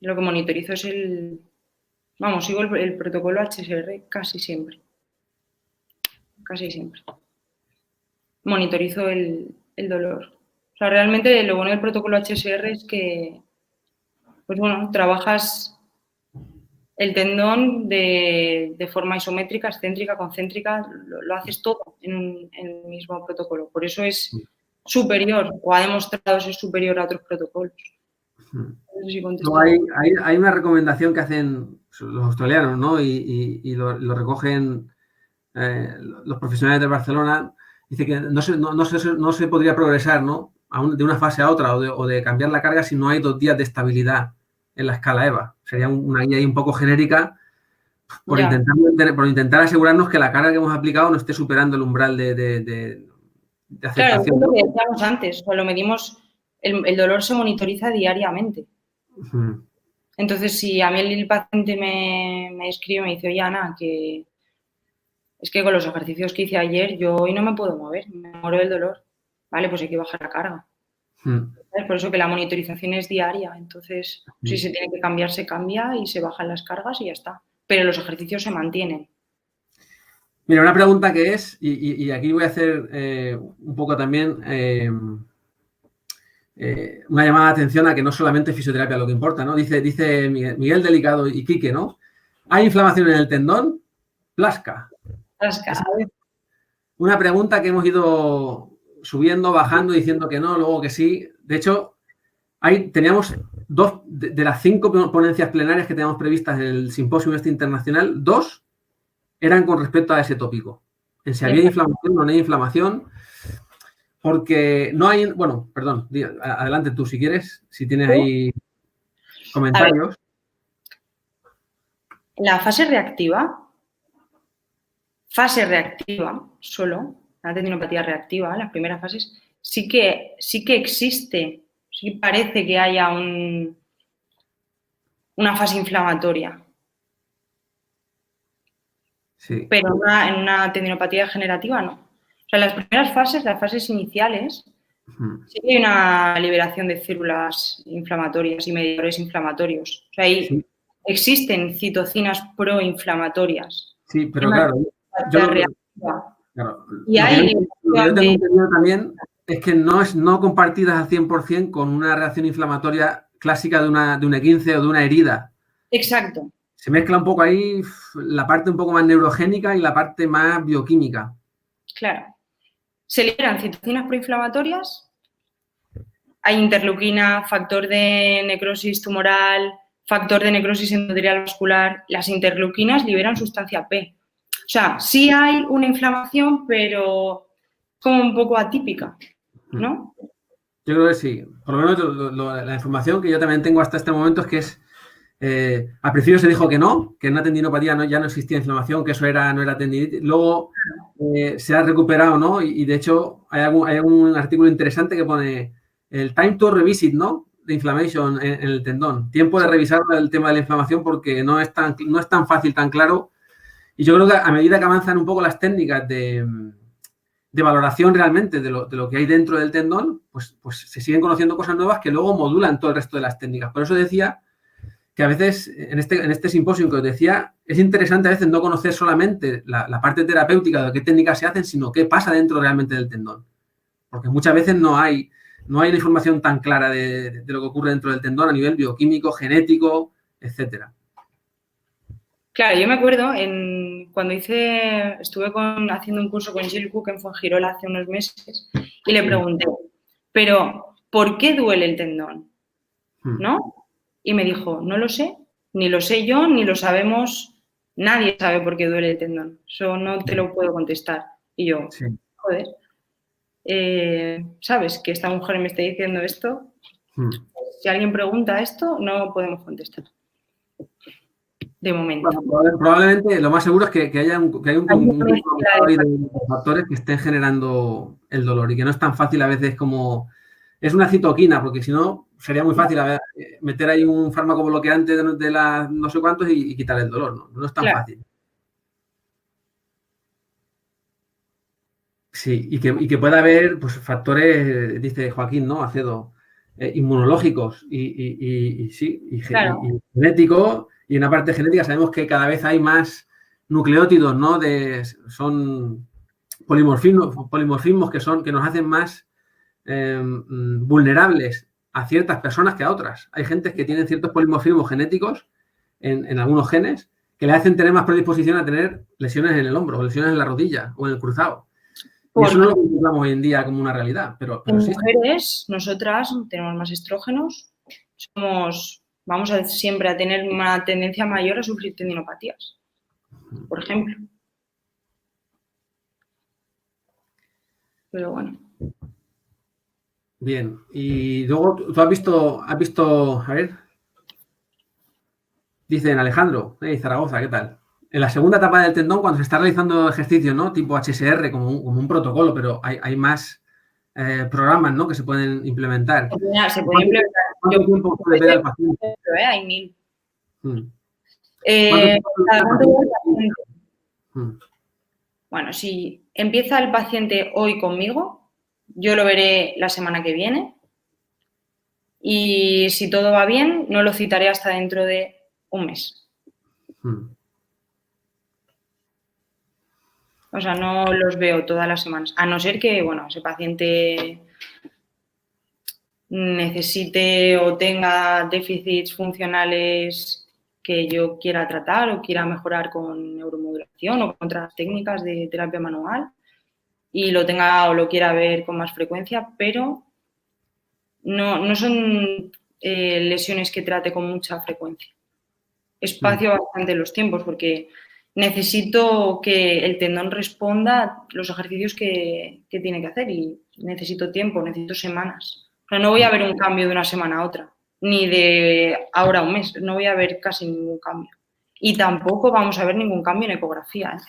Lo que monitorizo es sigo el protocolo HSR casi siempre. Casi siempre. Monitorizo el dolor. O sea, realmente lo bueno del protocolo HSR es que, pues bueno, trabajas el tendón de forma isométrica, excéntrica, concéntrica, lo haces todo en el mismo protocolo. Por eso es superior, o ha demostrado ser superior a otros protocolos. No sé si hay una recomendación que hacen los australianos, ¿no? Y lo recogen los profesionales de Barcelona. Dice que no se podría progresar, ¿no? De una fase a otra o de cambiar la carga si no hay 2 días de estabilidad en la escala EVA. Sería una guía ahí un poco genérica por intentar asegurarnos que la carga que hemos aplicado no esté superando el umbral de aceptación. Claro, es lo que decíamos antes, lo medimos, el dolor se monitoriza diariamente. Entonces, si a mí el paciente me escribe y me dice, oye, Ana, que es que con los ejercicios que hice ayer yo hoy no me puedo mover, me muero del dolor. Vale, pues hay que bajar la carga. Por eso que la monitorización es diaria. Entonces, si se tiene que cambiar, se cambia y se bajan las cargas y ya está. Pero los ejercicios se mantienen. Mira, una pregunta que es, y aquí voy a hacer un poco también una llamada de atención a que no solamente fisioterapia lo que importa, ¿no? Dice Miguel Delicado y Quique, ¿no? ¿Hay inflamación en el tendón? Plasca. Una pregunta que hemos ido subiendo, bajando, diciendo que no, luego que sí. De hecho, teníamos 2 de las 5 ponencias plenarias que teníamos previstas en el simposio internacional, 2 eran con respecto a ese tópico. En si había inflamación o no hay inflamación. porque no hay... Bueno, perdón, adelante tú si quieres, si tienes ahí comentarios. La fase reactiva solo, la tendinopatía reactiva, las primeras fases, sí que existe, sí que parece que haya una fase inflamatoria. Sí. Pero en una tendinopatía degenerativa no. O sea, las primeras fases, las fases iniciales, sí que hay una liberación de células inflamatorias y mediadores inflamatorios. O sea, ahí existen citocinas proinflamatorias. Sí, pero claro, yo lo que yo tengo entendido también es que no compartidas al 100% con una reacción inflamatoria clásica de una E15 o de una herida. Exacto. Se mezcla un poco ahí la parte un poco más neurogénica y la parte más bioquímica. Claro. Se liberan citocinas proinflamatorias, hay interleuquina, factor de necrosis tumoral, factor de necrosis endotelial vascular. Las interleuquinas liberan sustancia P. O sea, sí hay una inflamación, pero como un poco atípica, ¿no? Yo creo que sí. Por lo menos la información que yo también tengo hasta este momento es que al principio se dijo que en una tendinopatía ya no existía inflamación, que eso no era tendinitis. Luego se ha recuperado, ¿no? Y de hecho hay algún artículo interesante que pone el time to revisit, ¿no? De inflammation en el tendón. Tiempo de revisar el tema de la inflamación porque no es tan fácil, tan claro. Y yo creo que a medida que avanzan un poco las técnicas de valoración realmente de lo que hay dentro del tendón, pues se siguen conociendo cosas nuevas que luego modulan todo el resto de las técnicas. Por eso decía que a veces, en este simposio que os decía, es interesante a veces no conocer solamente la parte terapéutica de qué técnicas se hacen, sino qué pasa dentro realmente del tendón. Porque muchas veces no hay una información tan clara de lo que ocurre dentro del tendón a nivel bioquímico, genético, etcétera. Claro, yo me acuerdo cuando estuve haciendo un curso con Jill Cook en Fuengirola hace unos meses y le pregunté, pero ¿por qué duele el tendón? ¿No? Y me dijo, no lo sé, ni lo sé yo, ni lo sabemos, nadie sabe por qué duele el tendón. Eso no te lo puedo contestar. Y yo, joder, ¿sabes que esta mujer me está diciendo esto? Si alguien pregunta esto, no podemos contestar. De momento. Bueno, probablemente lo más seguro es que haya un conjunto de factores que estén generando el dolor y que no es tan fácil a veces como... Es una citoquina, porque si no sería muy fácil meter ahí un fármaco bloqueante de las no sé cuántos y quitar el dolor. No es tan fácil. Sí, y que pueda haber pues, factores, dice Joaquín, ¿no? Acedo, inmunológicos y genéticos. Y en la parte genética sabemos que cada vez hay más nucleótidos, ¿no? Son polimorfismos que nos hacen más vulnerables a ciertas personas que a otras. Hay gente que tienen ciertos polimorfismos genéticos en algunos genes que le hacen tener más predisposición a tener lesiones en el hombro, o lesiones en la rodilla o en el cruzado. Y eso no lo contemplamos hoy en día como una realidad, pero en mujeres, nosotras tenemos más estrógenos, vamos siempre a tener una tendencia mayor a sufrir tendinopatías, por ejemplo. Pero bueno. Bien, y luego tú has visto, a ver, dicen Alejandro, Zaragoza, ¿qué tal? En la segunda etapa del tendón, cuando se está realizando ejercicio, ¿no? Tipo HSR, como un protocolo, pero hay más programas, ¿no? Que se pueden implementar. Se puede implementar. ¿Cuánto tiempo puede ver al paciente? Hay 1000. Bueno, si empieza el paciente hoy conmigo, yo lo veré la semana que viene y si todo va bien, no lo citaré hasta dentro de un mes. O sea, no los veo todas las semanas, a no ser que, bueno, ese paciente necesite o tenga déficits funcionales que yo quiera tratar o quiera mejorar con neuromodulación o con otras técnicas de terapia manual y lo tenga o lo quiera ver con más frecuencia, pero no son lesiones que trate con mucha frecuencia. Espacio bastante los tiempos porque necesito que el tendón responda a los ejercicios que tiene que hacer y necesito tiempo, necesito semanas. O sea, no voy a ver un cambio de una semana a otra, ni de ahora a un mes, no voy a ver casi ningún cambio. Y tampoco vamos a ver ningún cambio en ecografía, ¿eh?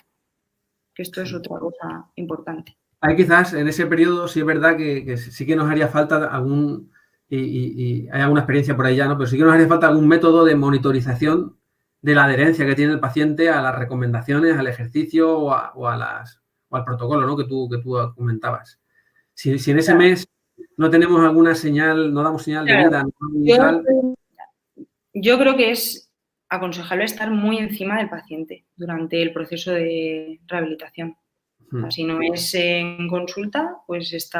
Que esto es otra cosa importante. Hay quizás en ese periodo, sí es verdad que sí que nos haría falta algún, y hay alguna experiencia por ahí ya, ¿no? Pero sí que nos haría falta algún método de monitorización de la adherencia que tiene el paciente a las recomendaciones, al ejercicio o al protocolo, ¿no? que tú comentabas. Si en ese mes no tenemos alguna señal, no damos señal de vida, yo creo que es aconsejable estar muy encima del paciente durante el proceso de rehabilitación. O sea, si no es en consulta, pues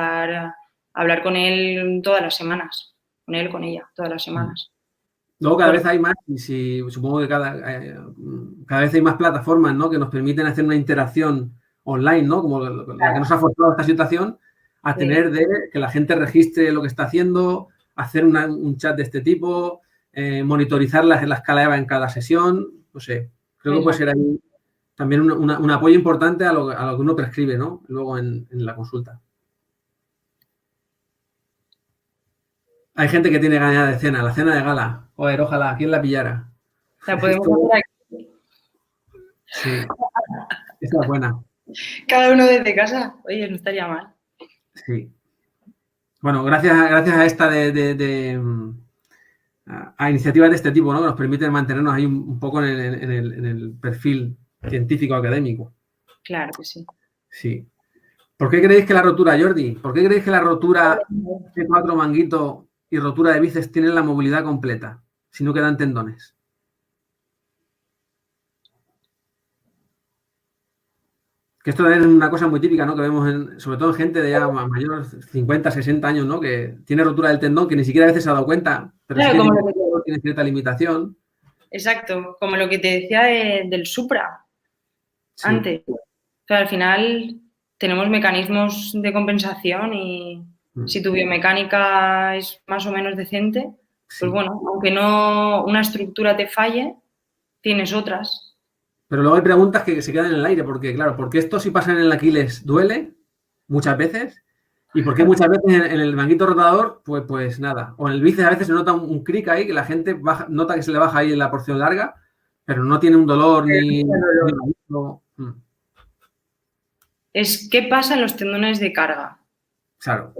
hablar con él todas las semanas, con él, con ella, todas las semanas. Luego cada vez hay más, y supongo que cada vez hay más plataformas, ¿no? que nos permiten hacer una interacción online, ¿no? Como la que nos ha forzado esta situación, a tener que la gente registre lo que está haciendo, hacer un chat de este tipo, monitorizar la escala EVA en cada sesión, no sé, creo que puede ser ahí también un apoyo importante a lo que uno prescribe, ¿no? Luego en la consulta. Hay gente que tiene ganas de cena, la cena de gala. Joder, ojalá, ¿quién la pillara? La podemos hacer aquí. Sí, esta es buena. Cada uno desde casa, oye, no estaría mal. Sí. Bueno, gracias a esta a iniciativas de este tipo, ¿no? Que nos permiten mantenernos ahí un poco en el perfil científico académico. Claro que sí. Sí. ¿Por qué creéis que la rotura, Jordi? ¿Por qué creéis que la rotura de 4 manguitos y rotura de bíceps tienen la movilidad completa si no quedan tendones? Que esto es una cosa muy típica, ¿no? Que vemos sobre todo en gente de ya mayor, 50, 60 años, ¿no? Que tiene rotura del tendón, que ni siquiera a veces se ha dado cuenta, pero claro, sí tiene cierta limitación. Exacto, como lo que te decía del supra antes. O sea, al final tenemos mecanismos de compensación y si tu biomecánica es más o menos decente, pues bueno, aunque no una estructura te falle, tienes otras. Pero luego hay preguntas que se quedan en el aire, porque claro, ¿por qué esto si pasa en el Aquiles duele muchas veces? ¿Y por qué muchas veces en el manguito rotador, pues nada? O en el bíceps a veces se nota un cric ahí, que la gente nota que se le baja ahí en la porción larga, pero no tiene un dolor ni... Es qué pasa en los tendones de carga. Claro.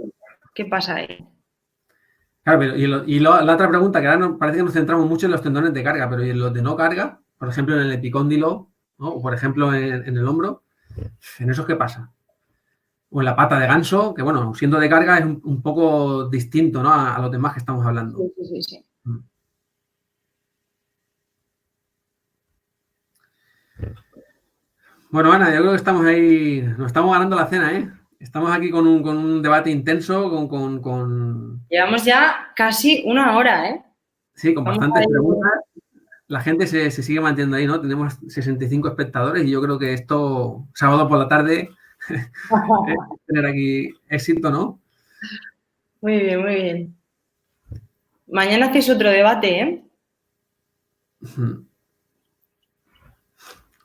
¿Qué pasa ahí? Claro, pero la otra pregunta, que ahora parece que nos centramos mucho en los tendones de carga, pero ¿y en los de no carga? Por ejemplo, en el epicóndilo, ¿no? O por ejemplo en el hombro, ¿en esos qué pasa? O en la pata de ganso, que bueno, siendo de carga es un poco distinto, ¿no? A los demás que estamos hablando. Sí. Bueno, Ana, yo creo que estamos ahí, nos estamos ganando la cena, ¿eh? Estamos aquí con un debate intenso, Llevamos ya casi una hora, ¿eh? Sí, con bastantes preguntas. La gente se sigue manteniendo ahí, ¿no? Tenemos 65 espectadores y yo creo que esto, sábado por la tarde, tener aquí éxito, ¿no? Muy bien, muy bien. Mañana hacéis otro debate, ¿eh?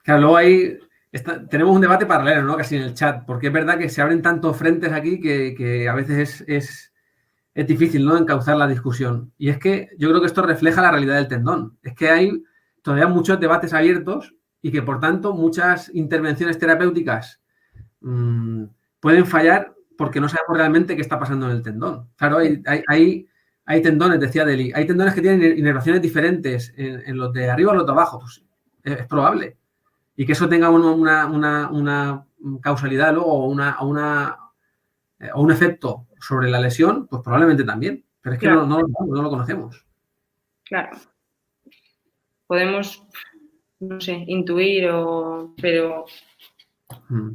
Claro, luego ahí tenemos un debate paralelo, ¿no? Casi en el chat, porque es verdad que se abren tantos frentes aquí que a veces es difícil, ¿no? Encauzar la discusión. Y es que yo creo que esto refleja la realidad del tendón. Es que hay todavía muchos debates abiertos y que, por tanto, muchas intervenciones terapéuticas pueden fallar porque no sabemos realmente qué está pasando en el tendón. Claro, hay tendones, decía Deli, hay tendones que tienen inervaciones diferentes en los de arriba o los de abajo. Pues es probable. Y que eso tenga una causalidad luego o un efecto sobre la lesión, pues probablemente también. Pero es que no lo conocemos. Claro. Podemos, no sé, intuir, pero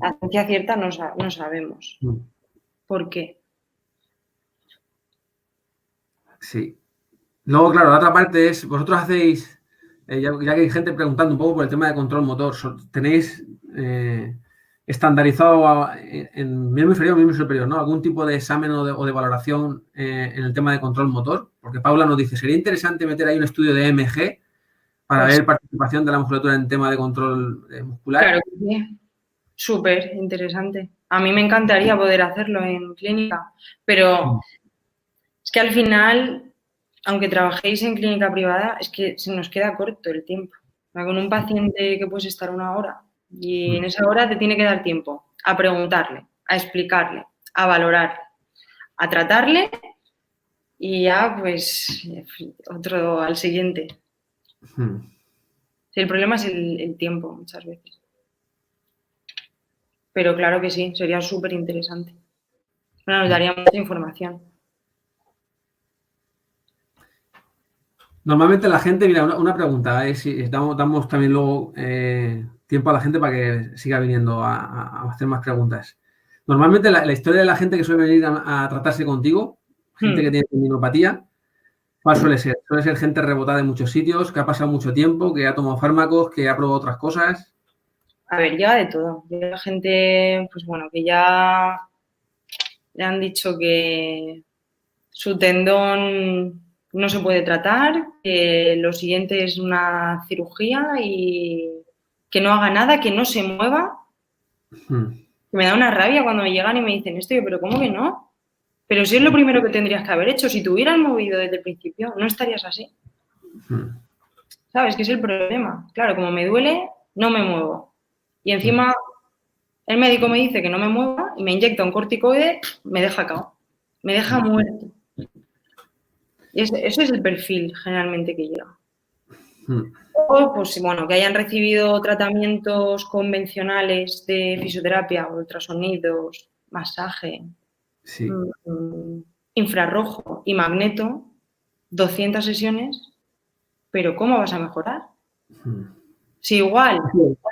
a ciencia cierta no sabemos. ¿Por qué? Sí. Luego, claro, la otra parte es, vosotros hacéis, ya que hay gente preguntando un poco por el tema de control motor, ¿tenéis estandarizado en miembro inferior o miembro superior, ¿no? ¿Algún tipo de examen o de valoración en el tema de control motor? Porque Paula nos dice, sería interesante meter ahí un estudio de EMG para Pues ver participación de la musculatura en tema de control muscular. claro que sí. Súper interesante. A mí me encantaría poder hacerlo en clínica, pero es que al final, aunque trabajéis en clínica privada, es que se nos queda corto el tiempo. Con un paciente que puedes estar una hora y en esa hora te tiene que dar tiempo a preguntarle, a explicarle, a valorarle, a tratarle y ya pues otro al siguiente. Sí, el problema es el tiempo muchas veces. Pero claro que sí, sería súper interesante. Bueno, nos daría mucha información. Normalmente la gente, mira, una pregunta, si damos también luego tiempo a la gente para que siga viniendo a hacer más preguntas. Normalmente la historia de la gente que suele venir a tratarse contigo, gente que tiene tendinopatía, ¿cuál suele ser? Suele ser gente rebotada en muchos sitios, que ha pasado mucho tiempo, que ha tomado fármacos, que ha probado otras cosas. A ver, llega de todo. Llega gente, pues bueno, que ya le han dicho que su tendón no se puede tratar, que lo siguiente es una cirugía y que no haga nada, que no se mueva. Me da una rabia cuando me llegan y me dicen esto, yo, pero ¿cómo que no? Pero si es lo primero que tendrías que haber hecho, si te hubieras movido desde el principio, no estarías así. ¿Sabes? Que es el problema. Claro, como me duele, no me muevo. Y encima el médico me dice que no me mueva y me inyecta un corticoide, me deja cao, me deja muerto. Y ese es el perfil generalmente que llega. O, pues bueno, que hayan recibido tratamientos convencionales de fisioterapia, ultrasonidos, masaje, Sí. infrarrojo y magneto, 200 sesiones, pero ¿cómo vas a mejorar? Si igual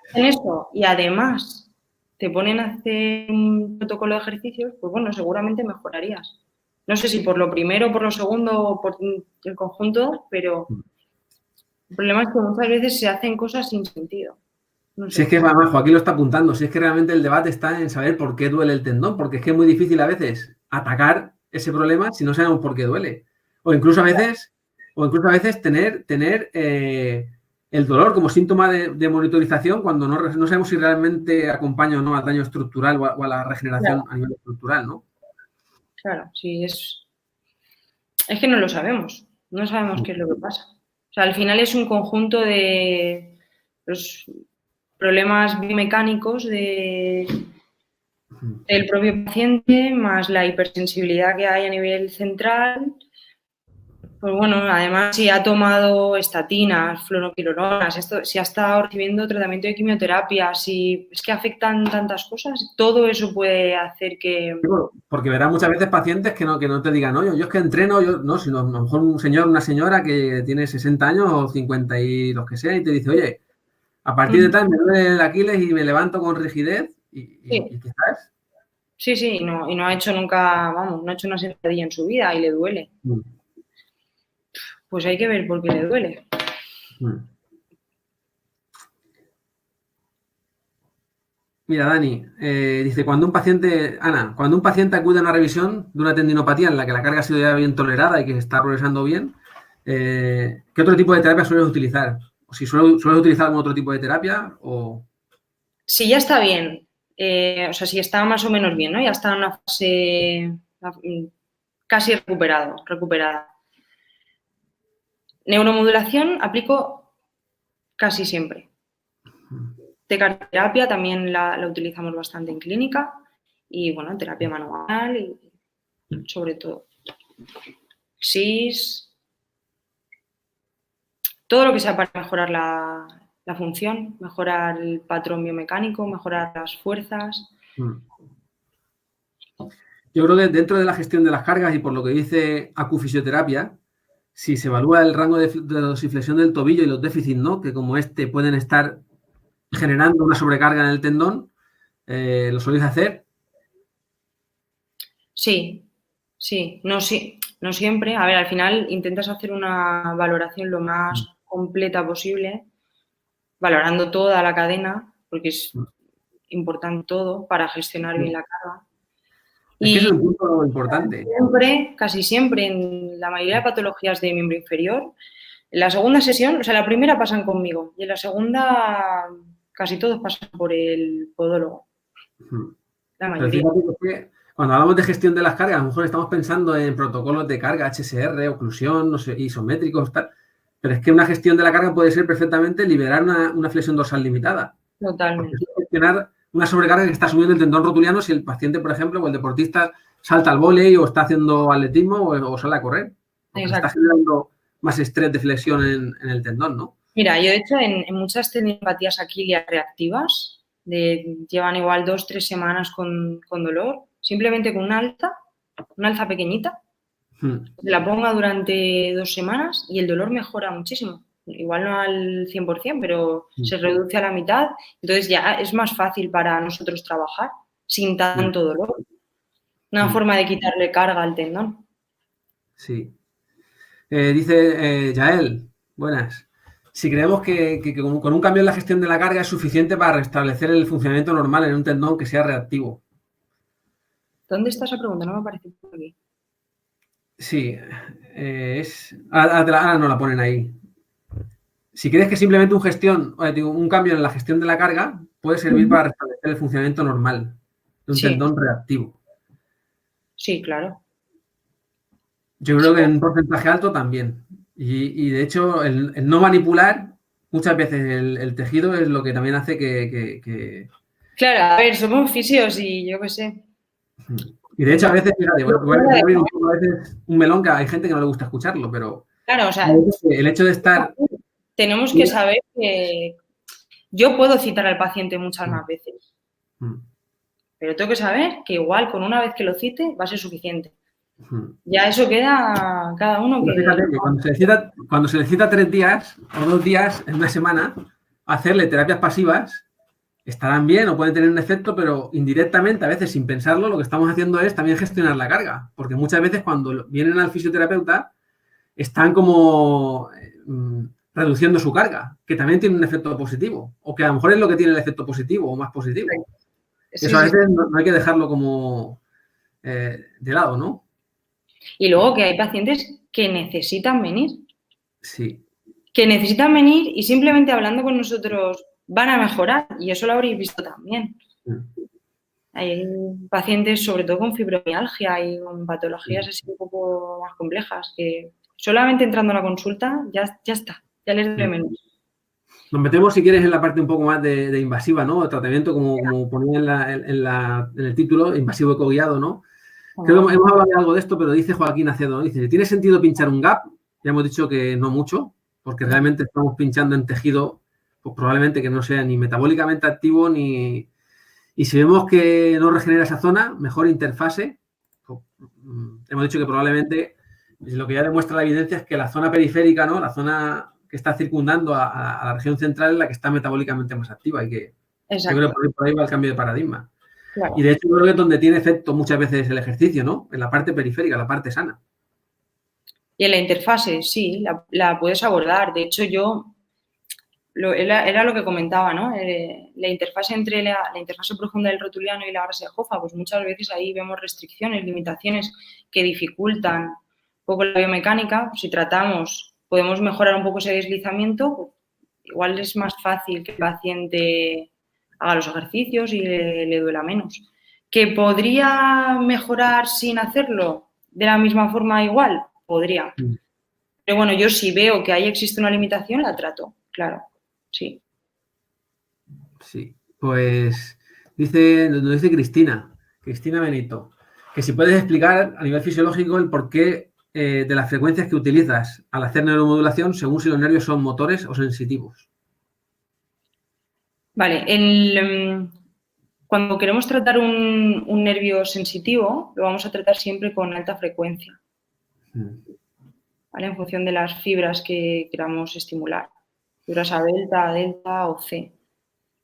hacen eso y además te ponen a hacer un protocolo de ejercicios, pues bueno, seguramente mejorarías. No sé si por lo primero, por lo segundo o por el conjunto, pero el problema es que muchas veces se hacen cosas sin sentido. No sé. Si es que, además, Joaquín lo está apuntando, si es que realmente el debate está en saber por qué duele el tendón, porque es que es muy difícil a veces atacar ese problema si no sabemos por qué duele. O incluso a veces tener el dolor como síntoma de monitorización cuando no sabemos si realmente acompaña o no al daño estructural o a la regeneración a nivel estructural, ¿no? Claro, sí, es que no lo sabemos, no sabemos qué es lo que pasa. O sea, al final es un conjunto de los problemas biomecánicos del propio paciente, más la hipersensibilidad que hay a nivel central. Pues bueno, además si ha tomado estatinas, fluoroquinolonas, si ha estado recibiendo tratamiento de quimioterapia, si es que afectan tantas cosas, todo eso puede hacer que... Porque verás muchas veces pacientes que no te digan, no, yo es que entreno, no, sino a lo mejor un señor, una señora que tiene 60 años o 50 y los que sea y te dice, oye, a partir de tal me duele el Aquiles y me levanto con rigidez y quizás... Sí, sí, y no ha hecho nunca, vamos, no ha hecho una sentadilla en su vida y le duele. Pues hay que ver por qué le duele. Mira, Dani, dice, cuando un paciente acude a una revisión de una tendinopatía en la que la carga ha sido ya bien tolerada y que está progresando bien, ¿qué otro tipo de terapia sueles utilizar? O si sueles utilizar algún otro tipo de terapia o... Si ya está bien, o sea, si está más o menos bien, ¿no? Ya está en una fase casi recuperada. Neuromodulación aplico casi siempre. Tecarterapia también la utilizamos bastante en clínica y, bueno, terapia manual y sobre todo. SIS, todo lo que sea para mejorar la función, mejorar el patrón biomecánico, mejorar las fuerzas. Yo creo que dentro de la gestión de las cargas y por lo que dice acufisioterapia, si se evalúa el rango de dorsiflexión del tobillo y los déficits, ¿no? Que como pueden estar generando una sobrecarga en el tendón, ¿lo soléis hacer? Sí. No siempre. A ver, al final intentas hacer una valoración lo más completa posible, valorando toda la cadena, porque es importante todo para gestionar bien la carga. Es que eso es un punto importante. Casi siempre, en la mayoría de patologías de miembro inferior, En la segunda sesión, o sea, la primera pasan conmigo y en la segunda casi todos pasan por el podólogo, la Pero mayoría. fíjate que cuando hablamos de gestión de las cargas, a lo mejor estamos pensando en protocolos de carga, HSR, oclusión, no sé, isométricos, tal. Pero es que una gestión de la carga puede ser perfectamente liberar una flexión dorsal limitada. Porque es Totalmente. gestionar una sobrecarga que está asumiendo el tendón rotuliano si el paciente, por ejemplo, o el deportista salta al vóley o está haciendo atletismo o sale a correr. Porque se está Exacto. generando más estrés de flexión en el tendón, ¿no? Mira, yo de hecho en muchas tendinopatías aquiliares reactivas, llevan igual 2, 3 semanas con dolor, simplemente con una alza pequeñita, la ponga durante 2 semanas y el dolor mejora muchísimo. Igual no al 100%, pero se reduce a la mitad. Entonces ya es más fácil para nosotros trabajar sin tanto dolor. Una forma de quitarle carga al tendón. Sí. Dice Yael, buenas. Si creemos que con un cambio en la gestión de la carga es suficiente para restablecer el funcionamiento normal en un tendón que sea reactivo. ¿Dónde está esa pregunta? No me aparece por aquí. Sí, ahora no la ponen ahí. Si crees que simplemente un cambio en la gestión de la carga puede servir para restablecer el funcionamiento normal de un Sí, tendón reactivo. sí, claro. Yo creo que en un porcentaje alto también. Y de hecho, el no manipular, muchas veces el tejido es lo que también hace que... Claro, a ver, somos fisios y yo qué sé. Y de hecho, a veces, fíjate, voy Fuera a de- abrir un poco a veces un melón que hay gente que no le gusta escucharlo, pero Claro, o a sea, veces el hecho de estar... tenemos que saber que yo puedo citar al paciente muchas más veces, pero tengo que saber que igual con una vez que lo cite va a ser suficiente. Ya eso queda cada uno Pero que... fíjate que cuando se le cita 3 días o 2 días en una semana, hacerle terapias pasivas estarán bien o pueden tener un efecto, pero indirectamente, a veces sin pensarlo, lo que estamos haciendo es también gestionar la carga. Porque muchas veces cuando vienen al fisioterapeuta, están como reduciendo su carga, que también tiene un efecto positivo. O que a lo mejor es lo que tiene el efecto positivo o más positivo. Sí, Eso a sí. veces no hay que dejarlo como de lado, ¿no? Y luego que hay pacientes que necesitan venir, Sí. y simplemente hablando con nosotros van a mejorar y eso lo habréis visto también. Hay pacientes, sobre todo con fibromialgia y con patologías así un poco más complejas, que solamente entrando a la consulta ya está, ya les duele menos. Nos metemos, si quieres, en la parte un poco más de invasiva, ¿no? El tratamiento, como ponía en el título, invasivo ecoguiado, ¿no? Creo que hemos hablado de algo de esto, pero dice Joaquín Acedo, ¿no? Dice, ¿tiene sentido pinchar un gap? Ya hemos dicho que no mucho, porque realmente estamos pinchando en tejido, pues probablemente que no sea ni metabólicamente activo, ni... Y si vemos que no regenera esa zona, mejor interfase. Pues, hemos dicho que probablemente lo que ya demuestra la evidencia es que la zona periférica, ¿no? La zona que está circundando a la región central es la que está metabólicamente más activa y que yo creo que por ahí va el cambio de paradigma. Claro. Y de hecho yo creo que es donde tiene efecto muchas veces el ejercicio, ¿no? En la parte periférica, la parte sana. Y en la interfase, sí, la puedes abordar. De hecho, era lo que comentaba, ¿no? La interfase entre la interfase profunda del rotuliano y la grasa de Hoffa, pues muchas veces ahí vemos restricciones, limitaciones que dificultan un poco la biomecánica. Si tratamos, podemos mejorar un poco ese deslizamiento, pues igual es más fácil que el paciente haga los ejercicios y le duela menos. ¿Que podría mejorar sin hacerlo de la misma forma igual? Podría. Pero bueno, yo si veo que ahí existe una limitación, la trato, claro, sí. Sí. Pues nos dice Cristina Benito, que si puedes explicar a nivel fisiológico el porqué de las frecuencias que utilizas al hacer neuromodulación según si los nervios son motores o sensitivos. Vale, cuando queremos tratar un nervio sensitivo, lo vamos a tratar siempre con alta frecuencia, ¿vale? En función de las fibras que queramos estimular. Fibras A delta, A delta o C.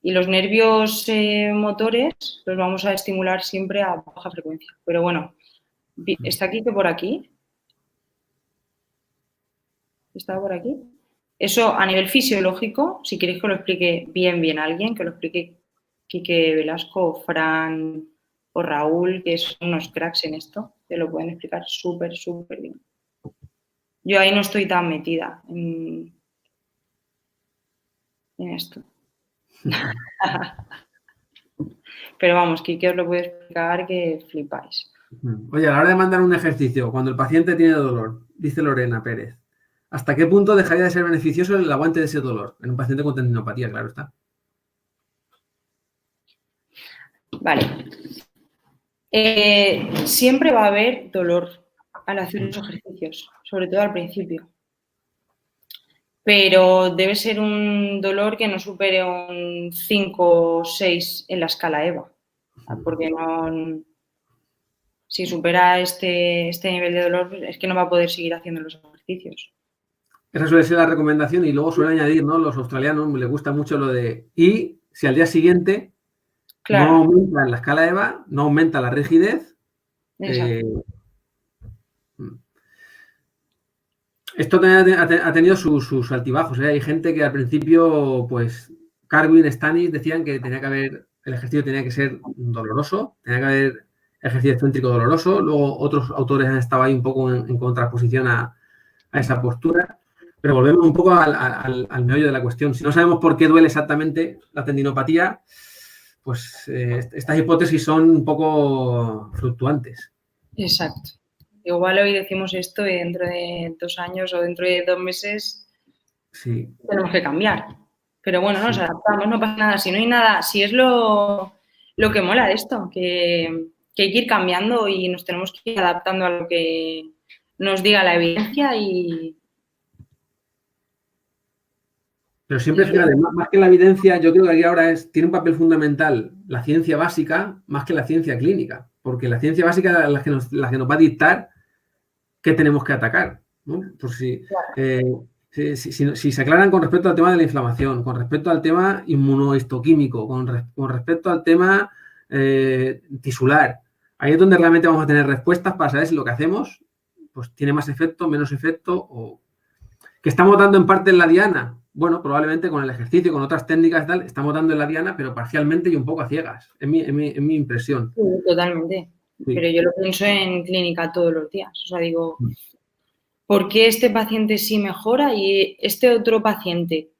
Y los nervios motores los vamos a estimular siempre a baja frecuencia. Pero bueno, está aquí que por aquí. Está por aquí. Eso a nivel fisiológico, si queréis que lo explique bien a alguien, que lo explique Quique Velasco, Fran o Raúl, que son unos cracks en esto, te lo pueden explicar súper bien. Yo ahí no estoy tan metida en esto. Pero vamos, que os lo puedo explicar que flipáis. Oye, a la hora de mandar un ejercicio, cuando el paciente tiene dolor, dice Lorena Pérez, ¿hasta qué punto dejaría de ser beneficioso el aguante de ese dolor? En un paciente con tendinopatía, claro está. Vale. Siempre va a haber dolor al hacer los ejercicios, sobre todo al principio. Pero debe ser un dolor que no supere un 5 o 6 en la escala EVA. Porque no, si supera este nivel de dolor es que no va a poder seguir haciendo los ejercicios. Esa suele ser la recomendación y luego suelen añadir, ¿no? Los australianos les gusta mucho lo de y si al día siguiente claro. no aumenta en la escala EVA, no aumenta la rigidez. Esto ha tenido sus altibajos. Hay gente que al principio, pues, Carwin, Stanis decían que el ejercicio tenía que ser doloroso, tenía que haber ejercicio excéntrico doloroso. Luego otros autores han estado ahí un poco en contraposición a esa postura. Pero volvemos un poco al meollo de la cuestión. Si no sabemos por qué duele exactamente la tendinopatía, pues estas hipótesis son un poco fluctuantes. Exacto. Igual hoy decimos esto y dentro de 2 años o dentro de 2 meses tenemos que cambiar. Pero bueno, nos adaptamos, no pasa nada. Si no hay nada, si es lo que mola de esto, que hay que ir cambiando y nos tenemos que ir adaptando a lo que nos diga la evidencia y... Pero siempre, fíjate, más que la evidencia, yo creo que aquí ahora tiene un papel fundamental la ciencia básica más que la ciencia clínica, porque la ciencia básica es la que nos va a dictar qué tenemos que atacar, ¿no? Por si se aclaran con respecto al tema de la inflamación, con respecto al tema inmunohistoquímico, con respecto al tema tisular, ahí es donde realmente vamos a tener respuestas para saber si lo que hacemos pues tiene más efecto, menos efecto, o que estamos dando en parte en la diana. Bueno, probablemente con el ejercicio, con otras técnicas y tal, estamos dando en la diana, pero parcialmente y un poco a ciegas. Es mi impresión. Sí, totalmente. Sí. Pero yo lo pienso en clínica todos los días. O sea, digo, ¿por qué este paciente sí mejora y este otro paciente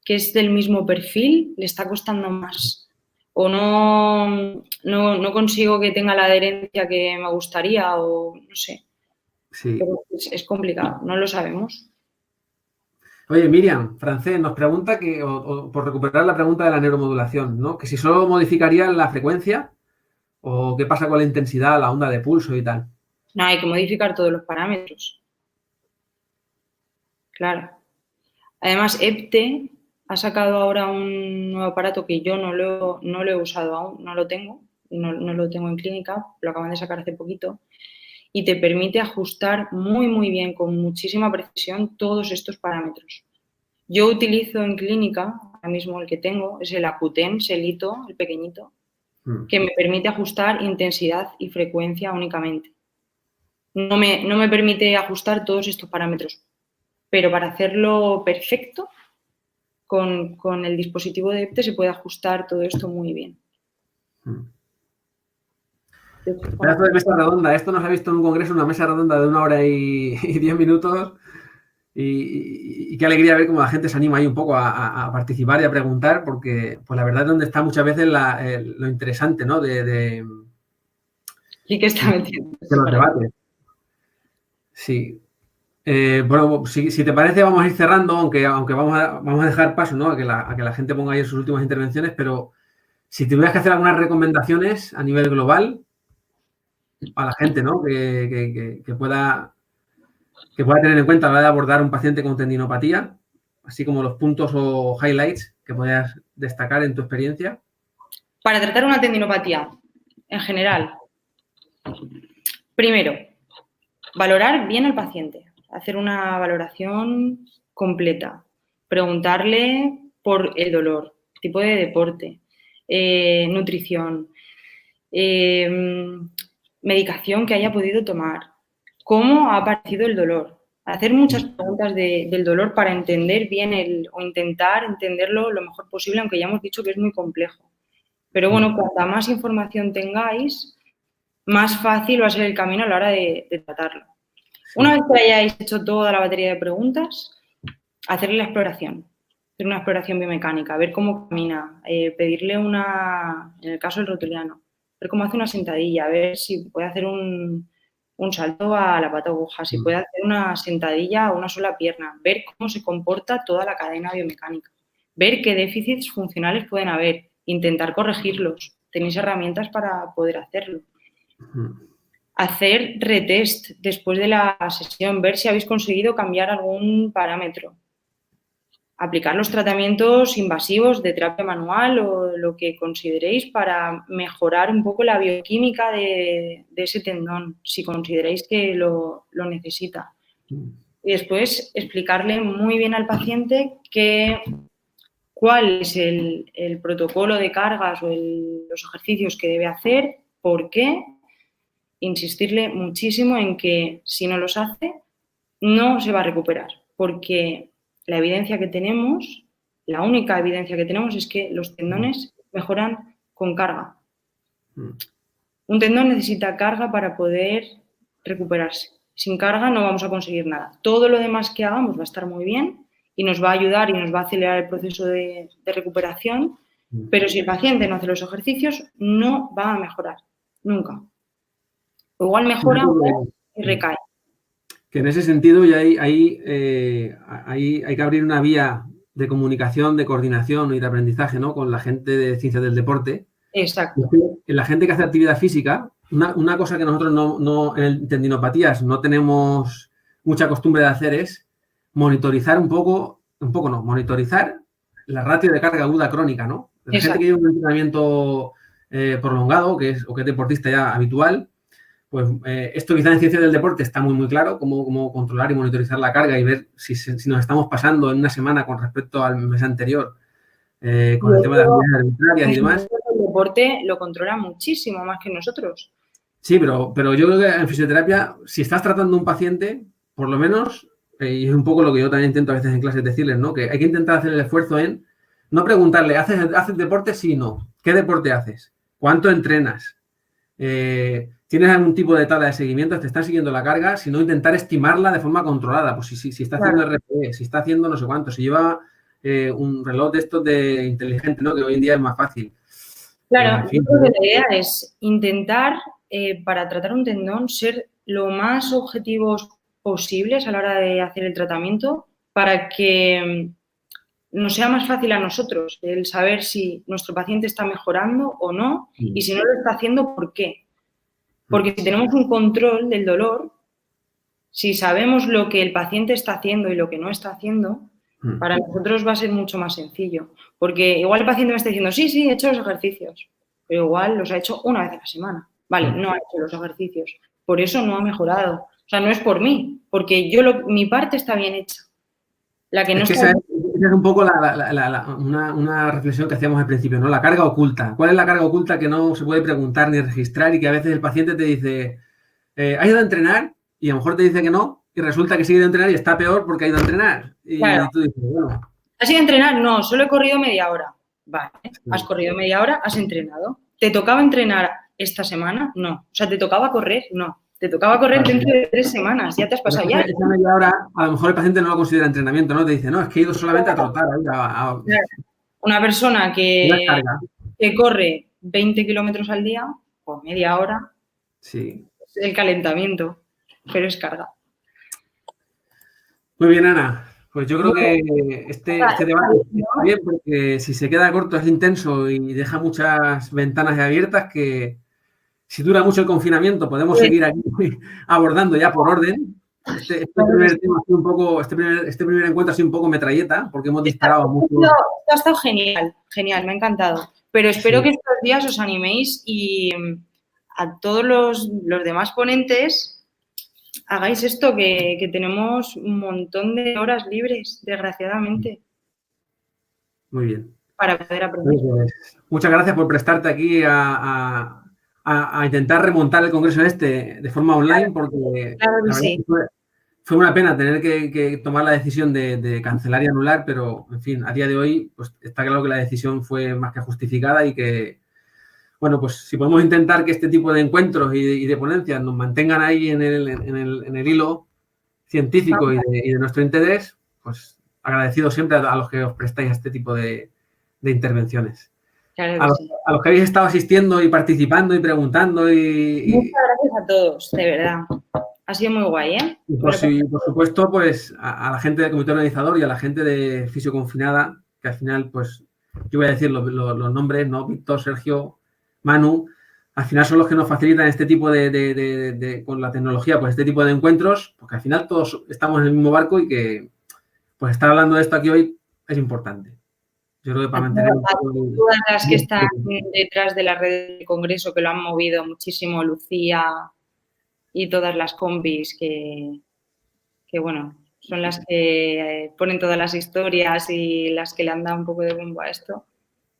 que es del mismo perfil le está costando más? O no consigo que tenga la adherencia que me gustaría o no sé. Sí. Pero es complicado, no lo sabemos. Oye, Miriam, Francés, nos pregunta por recuperar la pregunta de la neuromodulación, ¿no? Que si solo modificaría la frecuencia o qué pasa con la intensidad, la onda de pulso y tal. No, hay que modificar todos los parámetros. Claro. Además, EPTE ha sacado ahora un nuevo aparato que yo no lo he usado aún, no lo tengo, no lo tengo en clínica, lo acaban de sacar hace poquito, y te permite ajustar muy, muy bien, con muchísima precisión, todos estos parámetros. Yo utilizo en clínica, ahora mismo el que tengo, es el Acuten Selito, el pequeñito, que me permite ajustar intensidad y frecuencia únicamente. No me permite ajustar todos estos parámetros, pero para hacerlo perfecto, con el dispositivo de EPTE se puede ajustar todo esto muy bien. Pedazo de mesa redonda. Esto nos ha visto en un congreso, una mesa redonda de 1 hora y 10 minutos. Y qué alegría ver cómo la gente se anima ahí un poco a participar y a preguntar, porque pues la verdad es donde está muchas veces lo interesante, ¿no? ¿Y qué está metiendo? De los debates. Sí. Bueno, si te parece, vamos a ir cerrando, aunque vamos a dejar paso, ¿no? a que la gente ponga ahí sus últimas intervenciones, pero si tuvieras que hacer algunas recomendaciones a nivel global a la gente, ¿no? Que pueda tener en cuenta a la hora de abordar un paciente con tendinopatía, así como los puntos o highlights que puedas destacar en tu experiencia. Para tratar una tendinopatía, en general, primero, valorar bien al paciente, hacer una valoración completa, preguntarle por el dolor, tipo de deporte, nutrición, medicación que haya podido tomar, cómo ha aparecido el dolor. Hacer muchas preguntas del dolor para entender bien o intentar entenderlo lo mejor posible, aunque ya hemos dicho que es muy complejo. Pero bueno, cuanta más información tengáis, más fácil va a ser el camino a la hora de tratarlo. Una vez que hayáis hecho toda la batería de preguntas, hacerle la exploración. Hacer una exploración biomecánica, ver cómo camina, pedirle en el caso del rotuliano, ver cómo hace una sentadilla, ver si puede hacer un salto a la pata aguja, si puede hacer una sentadilla a una sola pierna, ver cómo se comporta toda la cadena biomecánica, ver qué déficits funcionales pueden haber, intentar corregirlos. Tenéis herramientas para poder hacerlo. Hacer retest después de la sesión, ver si habéis conseguido cambiar algún parámetro. Aplicar los tratamientos invasivos de terapia manual o lo que consideréis para mejorar un poco la bioquímica de ese tendón, si consideráis que lo necesita. Y después explicarle muy bien al paciente cuál es el protocolo de cargas o los ejercicios que debe hacer, por qué. Insistirle muchísimo en que si no los hace, no se va a recuperar, porque la evidencia que tenemos, la única evidencia que tenemos es que los tendones mejoran con carga. Un tendón necesita carga para poder recuperarse. Sin carga no vamos a conseguir nada. Todo lo demás que hagamos va a estar muy bien y nos va a ayudar y nos va a acelerar el proceso de recuperación, pero si el paciente no hace los ejercicios, no va a mejorar, nunca. O igual mejora y recae. Que en ese sentido ya hay que abrir una vía de comunicación, de coordinación y de aprendizaje, ¿no? Con la gente de ciencias del deporte. Exacto. La gente que hace actividad física, una cosa que nosotros en tendinopatías no tenemos mucha costumbre de hacer es monitorizar monitorizar la ratio de carga aguda crónica, ¿no? La gente que lleva un entrenamiento prolongado o que es deportista ya habitual, pues esto quizá en ciencias del deporte está muy, muy claro, cómo controlar y monitorizar la carga y ver si nos estamos pasando en una semana con respecto al mes anterior, con el tema de las medidas arbitrarias y demás. El deporte lo controla muchísimo más que nosotros. Sí, pero yo creo que en fisioterapia, si estás tratando a un paciente, por lo menos, y es un poco lo que yo también intento a veces en clases decirles, ¿no? Que hay que intentar hacer el esfuerzo en no preguntarle, ¿haces deporte? Sí, no. ¿Qué deporte haces? ¿Cuánto entrenas? ¿Tienes algún tipo de tabla de seguimiento? ¿Te están siguiendo la carga? Si no, intentar estimarla de forma controlada. Pues si está haciendo RPE, si está haciendo no sé cuánto, si lleva un reloj de estos de inteligente, ¿no? Que hoy en día es más fácil. Claro, yo creo que la idea es intentar, para tratar un tendón, ser lo más objetivos posibles a la hora de hacer el tratamiento para que nos sea más fácil a nosotros el saber si nuestro paciente está mejorando o no y si no lo está haciendo, ¿por qué? Porque si tenemos un control del dolor, si sabemos lo que el paciente está haciendo y lo que no está haciendo, para nosotros va a ser mucho más sencillo. Porque igual el paciente me está diciendo, sí, he hecho los ejercicios, pero igual los ha hecho una vez a la semana. Vale, no ha hecho los ejercicios. Por eso no ha mejorado. O sea, no es por mí, porque mi parte está bien hecha. La que no está esa es un poco una reflexión que hacíamos al principio, ¿no? La carga oculta. ¿Cuál es la carga oculta que no se puede preguntar ni registrar y que a veces el paciente te dice, ¿has ido a entrenar? Y a lo mejor te dice que no y resulta que sigue de entrenar y está peor porque ha ido a entrenar. Y claro. tú dices, bueno. ¿Has ido a entrenar? No, solo he corrido media hora. Vale, has corrido media hora, has entrenado. ¿Te tocaba entrenar esta semana? No. O sea, ¿te tocaba correr? No. Te tocaba correr dentro de 3 semanas, ya te has pasado ya. Esa media hora, a lo mejor el paciente no lo considera entrenamiento, ¿no? Te dice, no, es que he ido solamente a trotar. Una persona que corre 20 kilómetros al día, o media hora, sí, es el calentamiento, pero es carga. Muy bien, Ana. Pues yo creo que este debate está bien porque si se queda corto es intenso y deja muchas ventanas abiertas que si dura mucho el confinamiento podemos seguir aquí abordando ya por orden. Este primer tema ha sido un poco, este primer encuentro ha sido un poco metralleta porque hemos disparado mucho. Ha estado genial, me ha encantado. Pero espero que estos días os animéis y a todos los demás ponentes hagáis esto, que tenemos un montón de horas libres, desgraciadamente. Muy bien. Para poder aprender. Pues, muchas gracias por prestarte aquí a intentar remontar el congreso de forma online, porque claro que sí. Fue una pena tener que tomar la decisión de cancelar y anular, pero, en fin, a día de hoy pues, está claro que la decisión fue más que justificada y que, bueno, pues si podemos intentar que este tipo de encuentros y de ponencias nos mantengan ahí en el hilo, científico y de nuestro interés, pues agradecido siempre a los que os prestáis a este tipo de intervenciones. Claro que sí. A los que habéis estado asistiendo y participando y preguntando Muchas gracias a todos, de verdad. Ha sido muy guay, ¿eh? Y por supuesto, pues a la gente del comité organizador y a la gente de Fisio Confinada, que al final, pues yo voy a decir los nombres, ¿no? Víctor, Sergio, Manu, al final son los que nos facilitan este tipo con la tecnología, pues este tipo de encuentros, porque al final todos estamos en el mismo barco y que, pues estar hablando de esto aquí hoy es importante. Yo creo que para mantener un poco todas las que están detrás de la red del Congreso, que lo han movido muchísimo, Lucía y todas las combis que bueno, son las que ponen todas las historias y las que le han dado un poco de bombo a esto.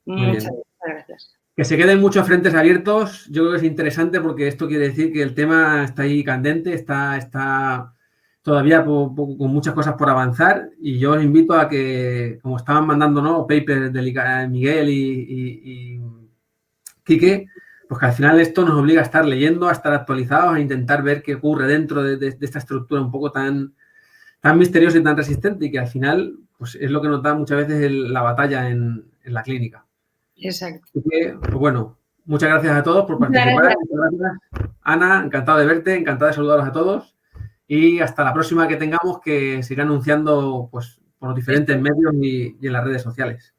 Muchas gracias. Que se queden muchos frentes abiertos, yo creo que es interesante porque esto quiere decir que el tema está ahí candente, está todavía con muchas cosas por avanzar y yo os invito a que, como estaban mandando, ¿no? Papers de Miguel y Quique, pues que al final esto nos obliga a estar leyendo, a estar actualizados, a intentar ver qué ocurre dentro de esta estructura un poco tan misteriosa y tan resistente y que al final pues es lo que nos da muchas veces la batalla en la clínica. Exacto. Así que, pues bueno, muchas gracias a todos por participar. Gracias. Ana, encantado de verte, encantado de saludaros a todos y hasta la próxima que tengamos, que se irá anunciando pues por los diferentes medios y en las redes sociales.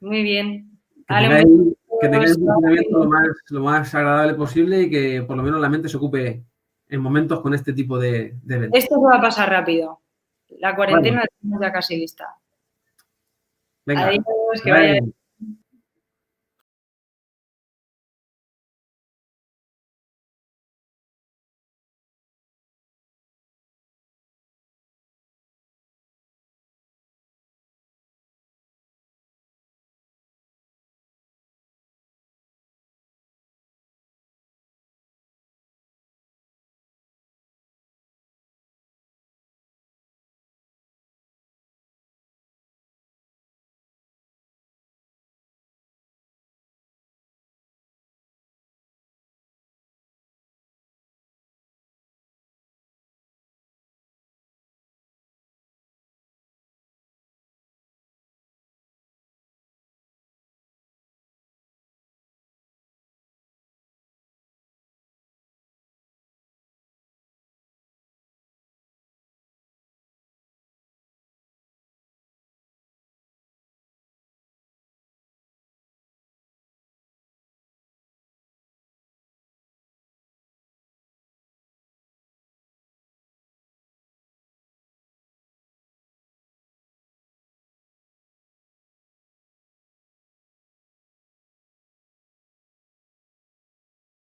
Muy bien. Que tengáis un funcionamiento lo más agradable posible y que por lo menos la mente se ocupe en momentos con este tipo de eventos. Esto va a pasar rápido. La cuarentena la tenemos ya casi lista. Venga. Adiós, que vaya.